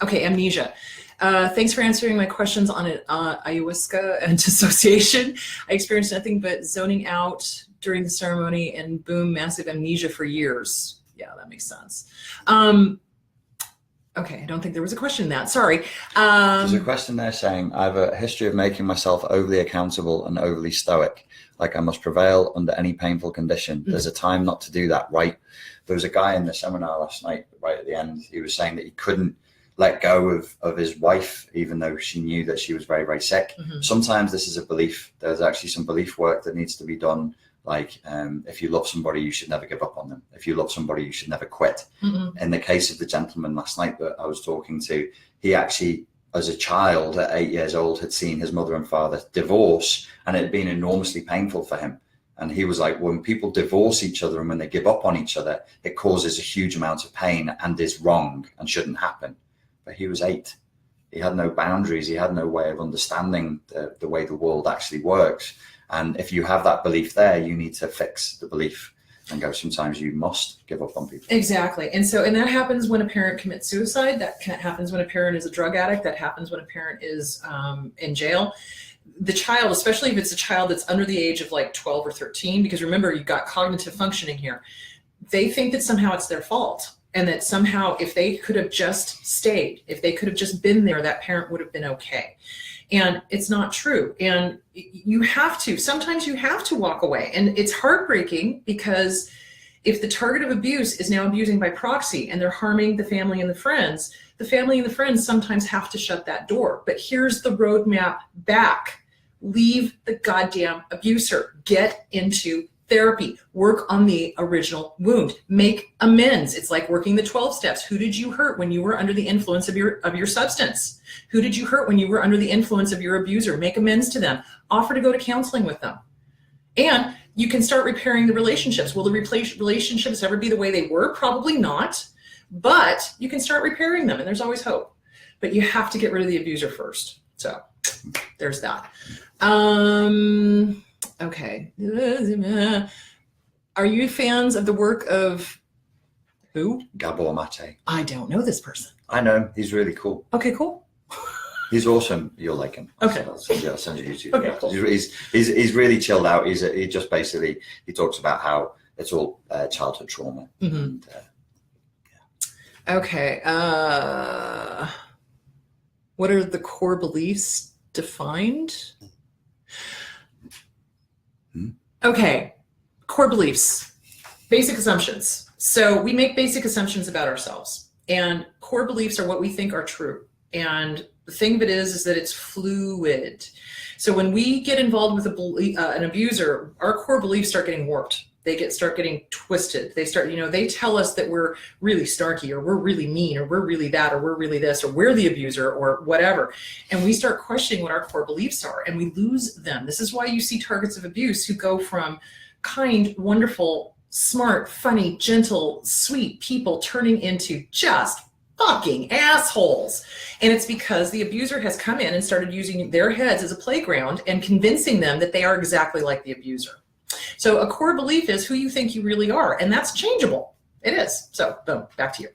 Okay. Amnesia. Thanks for answering my questions on ayahuasca and dissociation. I experienced nothing but zoning out during the ceremony and boom, massive amnesia for years. Yeah, that makes sense. Okay, I don't think there was a question in that. Sorry. There's a question there saying, I have a history of making myself overly accountable and overly stoic, like I must prevail under any painful condition. There's a time not to do that, right? There was a guy in the seminar last night, right at the end, he was saying that he couldn't let go of his wife, even though she knew that she was very, very sick. Mm-hmm. Sometimes this is a belief. There's actually some belief work that needs to be done. Like, if you love somebody, you should never give up on them. If you love somebody, you should never quit. Mm-hmm. In the case of the gentleman last night that I was talking to, he actually, as a child at 8 years old, had seen his mother and father divorce, and it had been enormously painful for him. And he was like, when people divorce each other and when they give up on each other, it causes a huge amount of pain and is wrong and shouldn't happen. But he was 8. He had no boundaries. He had no way of understanding the way the world actually works. And if you have that belief there, you need to fix the belief and go, sometimes you must give up on people. Exactly. And that happens when a parent commits suicide. That happens when a parent is a drug addict. That happens when a parent is in jail. The child, especially if it's a child that's under the age of like 12 or 13, because remember, you've got cognitive functioning here. They think that somehow it's their fault. And that somehow if they could have just stayed, if they could have just been there, that parent would have been okay. And it's not true. And sometimes you have to walk away. And it's heartbreaking because If the target of abuse is now abusing by proxy and they're harming the family and the friends sometimes have to shut that door. But here's the roadmap back. Leave the goddamn abuser. Get into therapy. Work on the original wound. Make amends. It's like working the 12 steps. Who did you hurt when you were under the influence of your substance? Who did you hurt when you were under the influence of your abuser? Make amends to them. Offer to go to counseling with them. And you can start repairing the relationships. Will the relationships ever be the way they were? Probably not. But you can start repairing them, and there's always hope. But you have to get rid of the abuser first. So there's that. Okay. Are you fans of the work of who? Gabor Mate. I don't know this person. I know him. He's really cool. Okay, cool. He's awesome. You'll like him. Okay. I'll send you YouTube. Okay, cool. He's really chilled out. He just basically, he talks about how it's all childhood trauma. Mm-hmm. And, okay. What are the core beliefs defined? Okay. Core beliefs, basic assumptions. So we make basic assumptions about ourselves, and core beliefs are what we think are true. And the thing of it is that it's fluid. So when we get involved with an abuser, our core beliefs start getting warped. They start getting twisted. They tell us that we're really snarky, or we're really mean, or we're really that, or we're really this, or we're the abuser, or whatever. And we start questioning what our core beliefs are, and we lose them. This is why you see targets of abuse who go from kind, wonderful, smart, funny, gentle, sweet people turning into just fucking assholes. And it's because the abuser has come in and started using their heads as a playground and convincing them that they are exactly like the abuser. So a core belief is who you think you really are, and that's changeable. It is. So boom, back to you.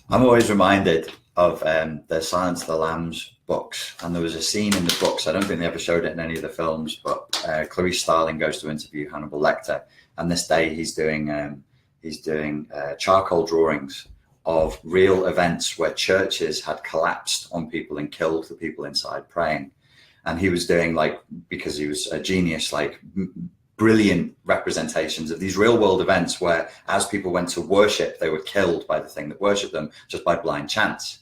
I'm always reminded of the Silence of the Lambs books, and there was a scene in the books, I don't think they ever showed it in any of the films, but Clarice Starling goes to interview Hannibal Lecter, and this day he's doing charcoal drawings of real events where churches had collapsed on people and killed the people inside praying. And he was doing, like, because he was a genius, like brilliant representations of these real world events where as people went to worship, they were killed by the thing that worshipped them just by blind chance.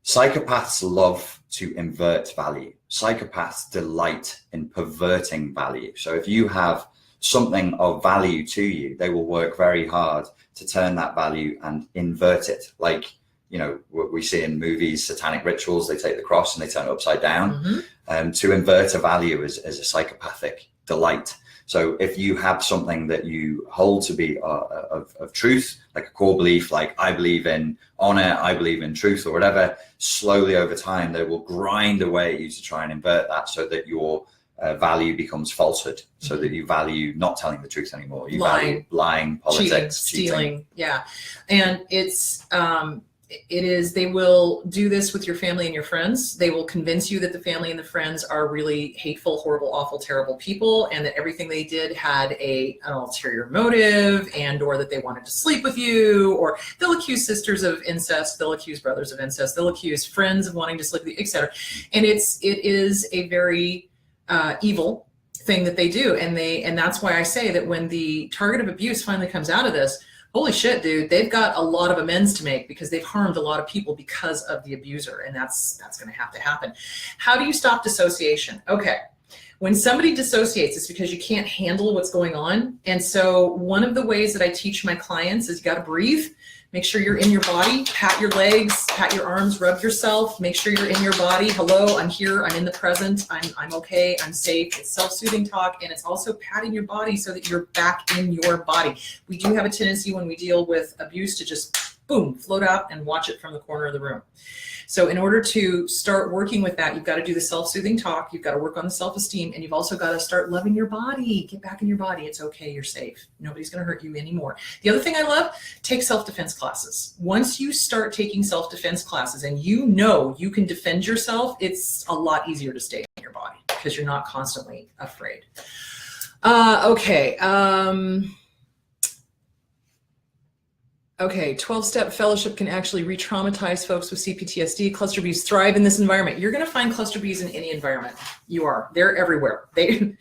Psychopaths love to invert value. Psychopaths delight in perverting value. So if you have something of value to you, they will work very hard to turn that value and invert it. Like, you know, what we see in movies, satanic rituals, they take the cross and they turn it upside down. To invert a value is a psychopathic delight. So if you have something that you hold to be of truth, like a core belief, like I believe in honor, I believe in truth, or whatever, slowly over time, they will grind away at you to try and invert that so that your value becomes falsehood, so that you value not telling the truth anymore. You value lying, politics, cheating. Stealing. Yeah. And they will do this with your family and your friends. They will convince you that the family and the friends are really hateful, horrible, awful, terrible people, and that everything they did had an ulterior motive, and or that they wanted to sleep with you, or they'll accuse sisters of incest, they'll accuse brothers of incest, they'll accuse friends of wanting to sleep with you, etc. And it is a very evil thing that they do. And that's why I say that when the target of abuse finally comes out of this, holy shit, dude, they've got a lot of amends to make because they've harmed a lot of people because of the abuser. And that's going to have to happen. How do you stop dissociation? Okay. When somebody dissociates, it's because you can't handle what's going on. And so one of the ways that I teach my clients is you got to breathe. Make sure you're in your body, pat your legs, pat your arms, rub yourself, make sure you're in your body. Hello, I'm here, I'm in the present, I'm okay, I'm safe. It's self-soothing talk, and it's also patting your body so that you're back in your body. We do have a tendency when we deal with abuse to just, boom, float out and watch it from the corner of the room. So in order to start working with that, you've got to do the self-soothing talk, you've got to work on the self-esteem, and you've also got to start loving your body. Get back in your body. It's okay. You're safe. Nobody's going to hurt you anymore. The other thing I love, take self-defense classes. Once you start taking self-defense classes and you know you can defend yourself, it's a lot easier to stay in your body because you're not constantly afraid. Okay. Okay, 12-step fellowship can actually re-traumatize folks with CPTSD. Cluster bees thrive in this environment. You're going to find cluster bees in any environment. You are. They're everywhere. They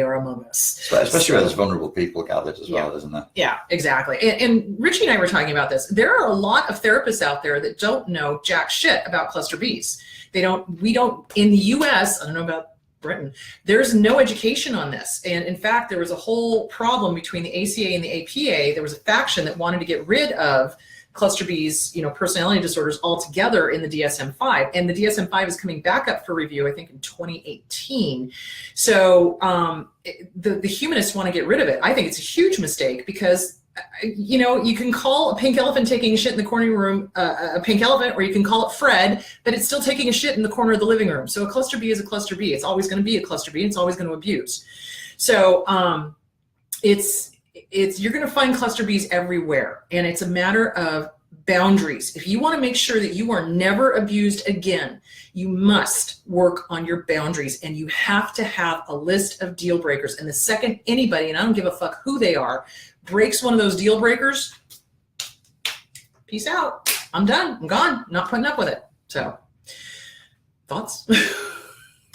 are among us. Especially where there's vulnerable people gathered as well, isn't there? Yeah, exactly. And Richie and I were talking about this. There are a lot of therapists out there that don't know jack shit about cluster bees. We don't, in the US, I don't know about Britain, there's no education on this. And in fact, there was a whole problem between the ACA and the APA. There was a faction that wanted to get rid of cluster bees, personality disorders altogether in the DSM-5. And the DSM-5 is coming back up for review, I think in 2018. So the humanists want to get rid of it. I think it's a huge mistake because you can call a pink elephant taking a shit in the corner room a pink elephant, or you can call it Fred, but it's still taking a shit in the corner of the living room. So a cluster bee is a cluster bee. It's always going to be a cluster bee. It's always going to abuse. So you're going to find cluster bees everywhere, and it's a matter of boundaries. If you want to make sure that you are never abused again, you must work on your boundaries, and you have to have a list of deal breakers. And the second anybody, and I don't give a fuck who they are, breaks one of those deal breakers, peace out. I'm done. I'm gone. Not putting up with it. So, thoughts?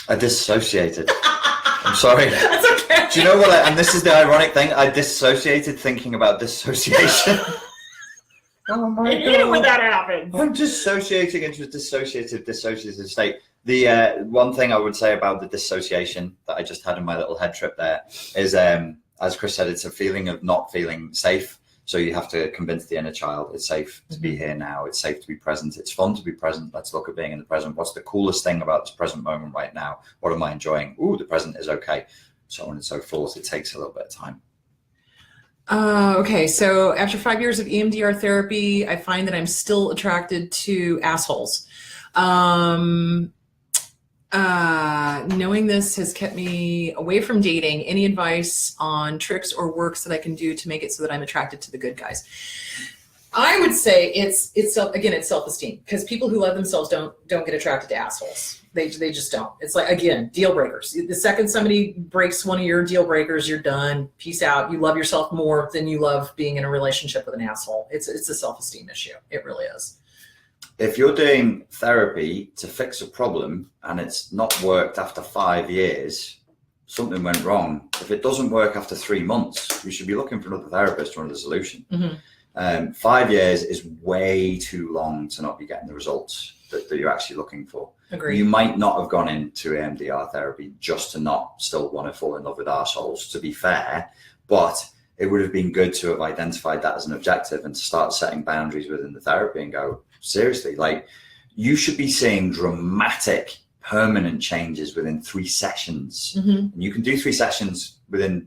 I dissociated. I'm sorry. That's okay. Do you know what? And this is the ironic thing. I dissociated thinking about dissociation. Oh my God. I hate it when that happens. I'm dissociating into a dissociative state. The one thing I would say about the dissociation that I just had in my little head trip there is, as Kris said, it's a feeling of not feeling safe. So you have to convince the inner child it's safe to be here now. It's safe to be present. It's fun to be present. Let's look at being in the present. What's the coolest thing about this present moment right now? What am I enjoying? Ooh, the present is okay. So on and so forth. It takes a little bit of time. Okay, so after 5 years of EMDR therapy, I find that I'm still attracted to assholes. Knowing this has kept me away from dating. Any advice on tricks or works that I can do to make it so that I'm attracted to the good guys? I would say it's self-esteem, because people who love themselves don't get attracted to assholes. They just don't. It's like, again, deal breakers. The second somebody breaks one of your deal breakers, you're done. Peace out. You love yourself more than you love being in a relationship with an asshole. It's a self-esteem issue. It really is. If you're doing therapy to fix a problem and it's not worked after 5 years, something went wrong. If it doesn't work after 3 months, you should be looking for another therapist for another solution. Mm-hmm. 5 years is way too long to not be getting the results that you're actually looking for. Agreed. You might not have gone into EMDR therapy just to not still want to fall in love with arseholes, to be fair, but it would have been good to have identified that as an objective and to start setting boundaries within the therapy and go, seriously, like, you should be seeing dramatic, permanent changes within 3 sessions. Mm-hmm. And you can do 3 sessions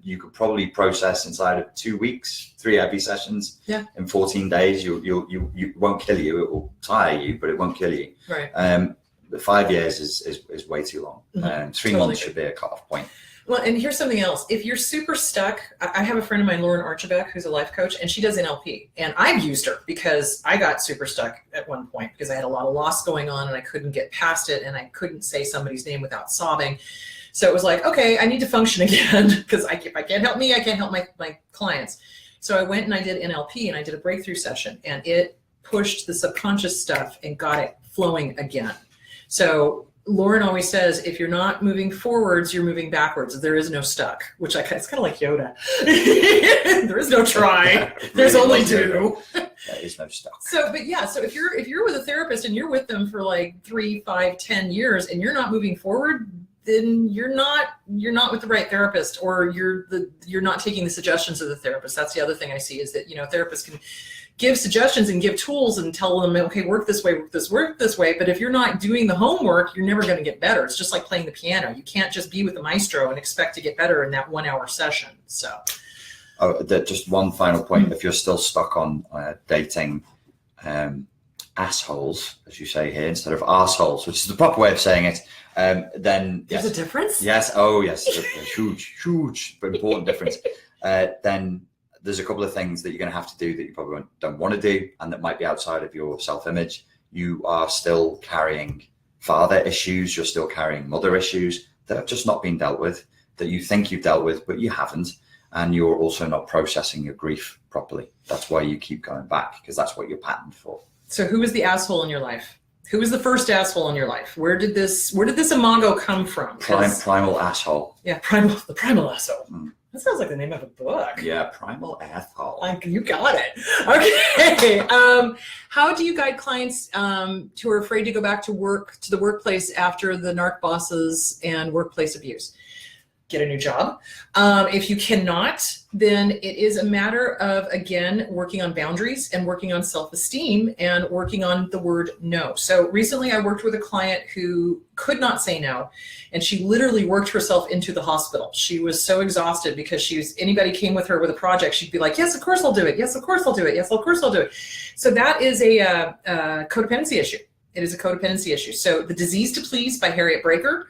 you could probably process inside of 2 weeks, 3 heavy sessions. Yeah. In 14 days. You won't kill you. It will tire you, but it won't kill you. Right. The 5 years is way too long. Mm-hmm. 3 months should be a cutoff point. Well, and here's something else. If you're super stuck, I have a friend of mine, Lauren Archibald, who's a life coach, and she does NLP. And I've used her because I got super stuck at one point because I had a lot of loss going on and I couldn't get past it, and I couldn't say somebody's name without sobbing. So it was like, okay, I need to function again, because if I can't help me, I can't help my clients. So I went and I did NLP, and I did a breakthrough session, and it pushed the subconscious stuff and got it flowing again. So Lauren always says, if you're not moving forwards, you're moving backwards. There is no stuck, which it's kind of like Yoda. There is no try. There's only do. There is no stuck. So if you're with a therapist and you're with them for like 3, 5, 10 years and you're not moving forward, then you're not with the right therapist, or you're not taking the suggestions of the therapist. That's the other thing I see, is that, therapists can give suggestions and give tools and tell them, okay, work this way, work this way. But if you're not doing the homework, you're never going to get better. It's just like playing the piano. You can't just be with the maestro and expect to get better in that 1 hour session. So. Oh, just one final point. Mm-hmm. If you're still stuck on dating assholes, as you say here, instead of arseholes, which is the proper way of saying it, then there's a difference? Yes. Oh, yes. A huge, but important difference. Then there's a couple of things that you're going to have to do that you probably don't want to do, and that might be outside of your self-image. You are still carrying father issues. You're still carrying mother issues that have just not been dealt with, that you think you've dealt with, but you haven't. and you're also not processing your grief properly. That's why you keep going back, because that's what you're patterned for. So who was the asshole in your life? Who was the first asshole in your life? Where did this imago come from? Primal asshole. Yeah, the primal asshole. That sounds like the name of a book. Yeah, primal asshole. You got it. Okay. How do you guide clients who are afraid to go back to the workplace after the narc bosses and workplace abuse? Get a new job. If you cannot, then it is a matter of, again, working on boundaries and working on self-esteem and working on the word no. So recently I worked with a client who could not say no, and she literally worked herself into the hospital. She was so exhausted because anybody came with her with a project, she'd be like, yes, of course I'll do it. Yes, of course I'll do it. Yes, of course I'll do it. So that is a codependency issue. It is a codependency issue. So The Disease to Please by Harriet Breaker,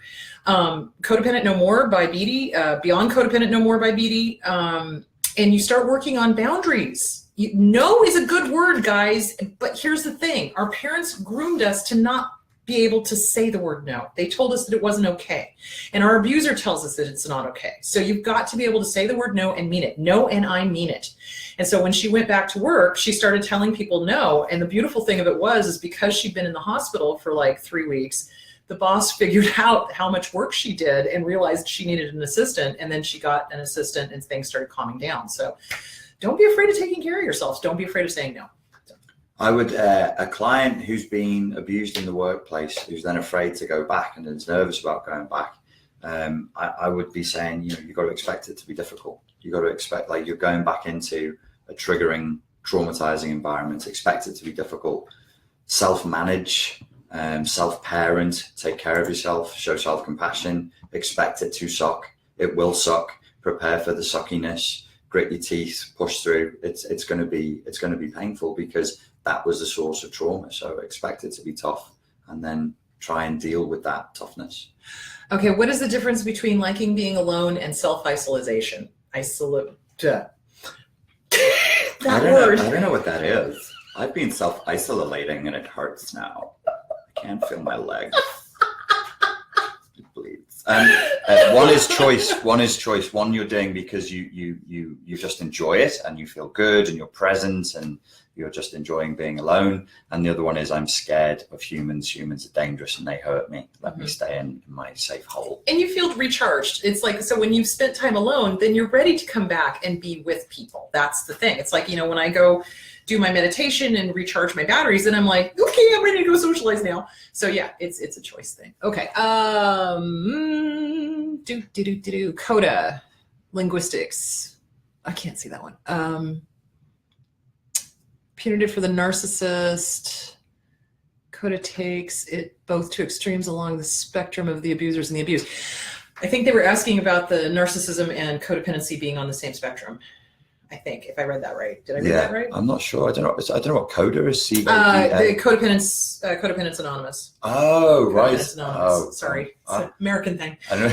Codependent No More by Beatty, Beyond Codependent No More by Beatty, and you start working on boundaries. No is a good word, guys, but here's the thing. Our parents groomed us to not be able to say the word no. They told us that it wasn't okay. And our abuser tells us that it's not okay. So you've got to be able to say the word no and mean it. No, and I mean it. And so when she went back to work, she started telling people no. And the beautiful thing of it is because she'd been in the hospital for like 3 weeks, the boss figured out how much work she did and realized she needed an assistant. And then she got an assistant and things started calming down. So don't be afraid of taking care of yourself. Don't be afraid of saying no. I would, a client who's been abused in the workplace, who's then afraid to go back and is nervous about going back, I would be saying, you've got to expect it to be difficult. You've got to expect, like, you're going back into a triggering, traumatizing environment. Expect it to be difficult. Self-manage, self-parent, take care of yourself, show self-compassion, expect it to suck. It will suck. Prepare for the suckiness, grit your teeth, push through. It's going to be painful because that was the source of trauma. So expect it to be tough and then try and deal with that toughness. Okay, what is the difference between liking being alone and self-isolation? Isolate. I don't know what that is. I've been self-isolating and it hurts now. I can't feel my legs. It bleeds. One is choice. One you're doing because you just enjoy it and you feel good and you're present and you're just enjoying being alone. And the other one is I'm scared of humans. Humans are dangerous and they hurt me. Let me stay in my safe hole. And you feel recharged. It's like, so when you've spent time alone, then you're ready to come back and be with people. That's the thing. It's like, when I go do my meditation and recharge my batteries, and I'm like, okay, I'm ready to go socialize now. So yeah, it's a choice thing. Okay. Coda, linguistics. I can't see that one. Punitive for the narcissist. Coda takes it both to extremes along the spectrum of the abusers and the abused. I think they were asking about the narcissism and codependency being on the same spectrum. I think, if I read that right. Did I read that right? I'm not sure. I don't know what Coda is. The Codependence Anonymous. Oh, right. Anonymous. Oh, sorry. It's an American thing. I know.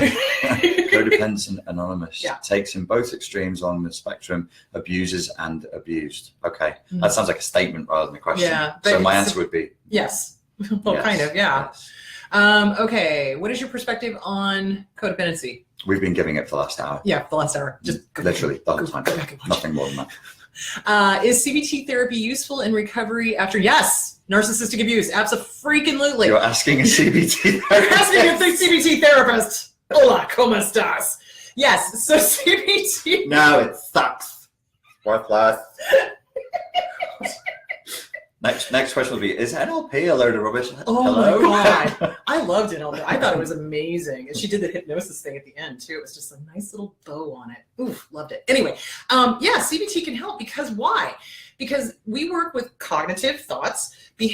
Codependence Anonymous takes in both extremes along the spectrum, abusers and abused. Okay. Mm-hmm. That sounds like a statement rather than a question. Yeah. So my answer would be yes. Well, yes, kind of, yeah. Yes. Okay. What is your perspective on codependency? We've been giving it for the last hour. Yeah, for the last hour. Just literally the whole time. Nothing more than that. Is CBT therapy useful in recovery after narcissistic abuse? Absolutely. You're asking a CBT therapist. You're asking a CBT therapist. Hola, ¿cómo estás? Yes, so CBT. No, it sucks. Worthless. Next question will be, is NLP a load of rubbish? Oh Hello? My God. I loved NLP. I thought it was amazing. And she did the hypnosis thing at the end too. It was just a nice little bow on it. Oof, loved it. Anyway, CBT can help because why? Because we work with cognitive thoughts, the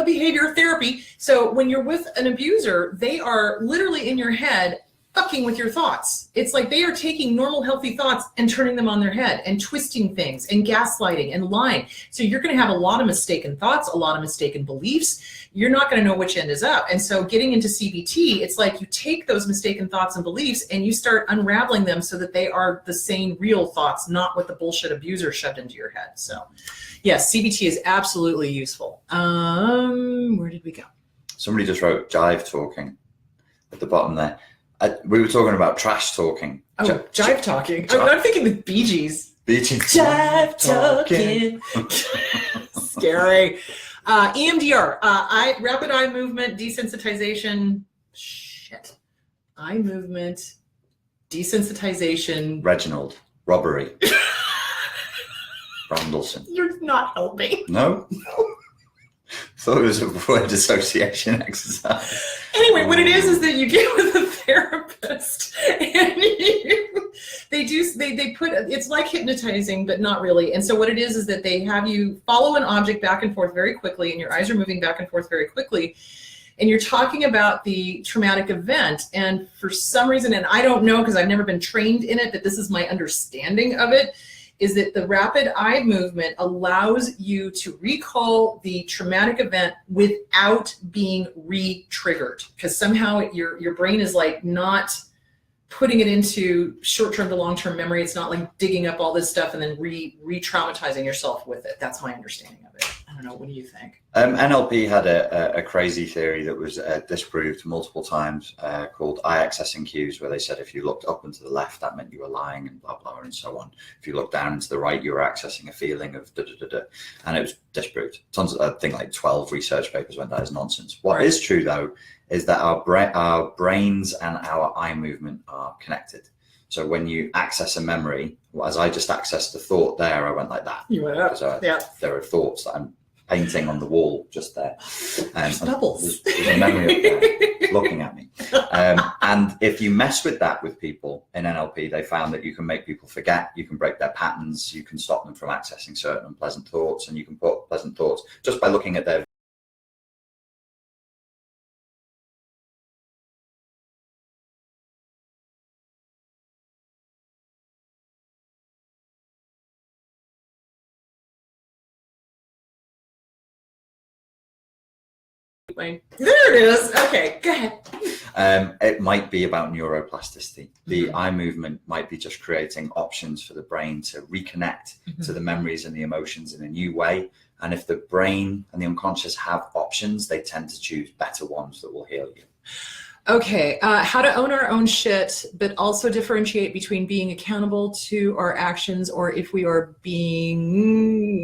behavior therapy. So when you're with an abuser, they are literally in your head fucking with your thoughts. It's like they are taking normal, healthy thoughts and turning them on their head and twisting things and gaslighting and lying. So you're going to have a lot of mistaken thoughts, a lot of mistaken beliefs. You're not going to know which end is up. And so getting into CBT, it's like you take those mistaken thoughts and beliefs and you start unraveling them so that they are the same real thoughts, not what the bullshit abuser shoved into your head. So yes, CBT is absolutely useful. Where did we go? Somebody just wrote jive talking at the bottom there. We were talking about trash talking. Oh, jive talking. I'm thinking the Bee Gees. Bee Gees. Jive talking. Scary. EMDR. Rapid eye movement, desensitization. Shit. Eye movement, desensitization. Reginald. Robbery. Randallson. You're not helping. No? Thought it was a word association exercise. Anyway, what it is that you get with a therapist, and they put, it's like hypnotizing, but not really. And so what it is that they have you follow an object back and forth very quickly, and your eyes are moving back and forth very quickly, and you're talking about the traumatic event. And for some reason, and I don't know because I've never been trained in it, but this is my understanding of it, is that the rapid eye movement allows you to recall the traumatic event without being re-triggered, because somehow your brain is like not putting it into short-term to long-term memory. It's not like digging up all this stuff and then re-traumatizing yourself with it. That's my understanding of it. I don't know. What do you think? NLP had a crazy theory that was disproved multiple times called eye accessing cues, where they said if you looked up and to the left, that meant you were lying and blah, blah, and so on. If you looked down and to the right, you were accessing a feeling of da-da-da-da. And it was disproved. Tons of, I think like 12 research papers went that as nonsense. What is true, though, is that our brains and our eye movement are connected. So when you access a memory, as I just accessed the thought there, I went like that. You went up. Yeah. There are thoughts that I'm painting on the wall just there. There's bubbles. There's a memory up there looking at me. And if you mess with that with people in NLP, they found that you can make people forget, you can break their patterns, you can stop them from accessing certain unpleasant thoughts, and you can put pleasant thoughts just by looking at their There it is. Okay, go ahead. It might be about neuroplasticity. The eye movement might be just creating options for the brain to reconnect to the memories and the emotions in a new way. And if the brain and the unconscious have options, they tend to choose better ones that will heal you. Okay, how to own our own shit, but also differentiate between being accountable to our actions, or if we are being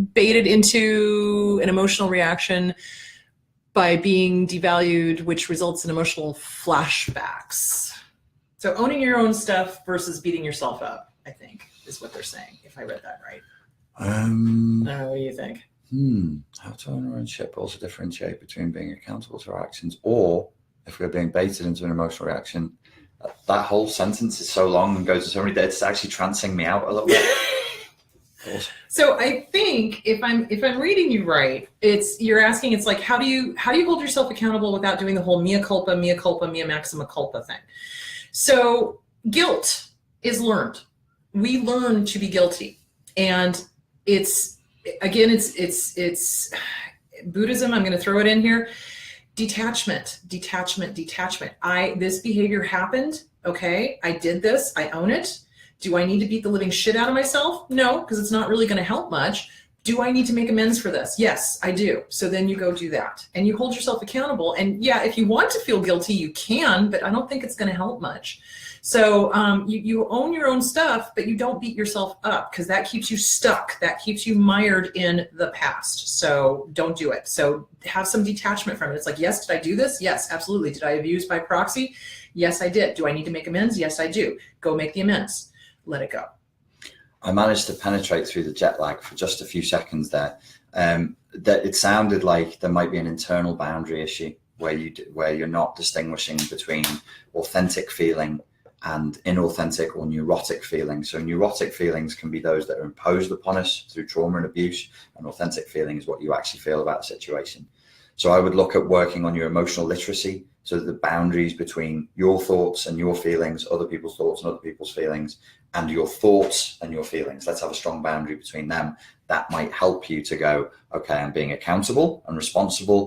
baited into an emotional reaction by being devalued, which results in emotional flashbacks. So owning your own stuff versus beating yourself up, I think, is what they're saying, if I read that right. I don't know, what do you think? How to own our own shit, but also differentiate between being accountable to our actions, or if we're being baited into an emotional reaction. That whole sentence is so long and goes to so many days, it's actually trancing me out a little bit. So I think if I'm reading you right, you're asking, it's like, how do you hold yourself accountable without doing the whole mea culpa, mea maxima culpa thing? So guilt is learned. We learn to be guilty, and it's Buddhism. I'm going to throw it in here. Detachment. This behavior happened. Okay, I did this. I own it. Do I need to beat the living shit out of myself? No, because it's not really going to help much. Do I need to make amends for this? Yes, I do. So then you go do that, and you hold yourself accountable. And yeah, if you want to feel guilty, you can, but I don't think it's going to help much. So you own your own stuff, but you don't beat yourself up, because that keeps you stuck. That keeps you mired in the past. So don't do it. So have some detachment from it. It's like, yes, did I do this? Yes, absolutely. Did I abuse by proxy? Yes, I did. Do I need to make amends? Yes, I do. Go make the amends. Let it go. I managed to penetrate through the jet lag for just a few seconds there. That it sounded like there might be an internal boundary issue where you're not distinguishing between authentic feeling and inauthentic or neurotic feelings. So neurotic feelings can be those that are imposed upon us through trauma and abuse, and authentic feeling is what you actually feel about the situation. So I would look at working on your emotional literacy, so the boundaries between your thoughts and your feelings, other people's thoughts and other people's feelings, and your thoughts and your feelings. Let's have a strong boundary between them. That might help you to go, okay, I'm being accountable and responsible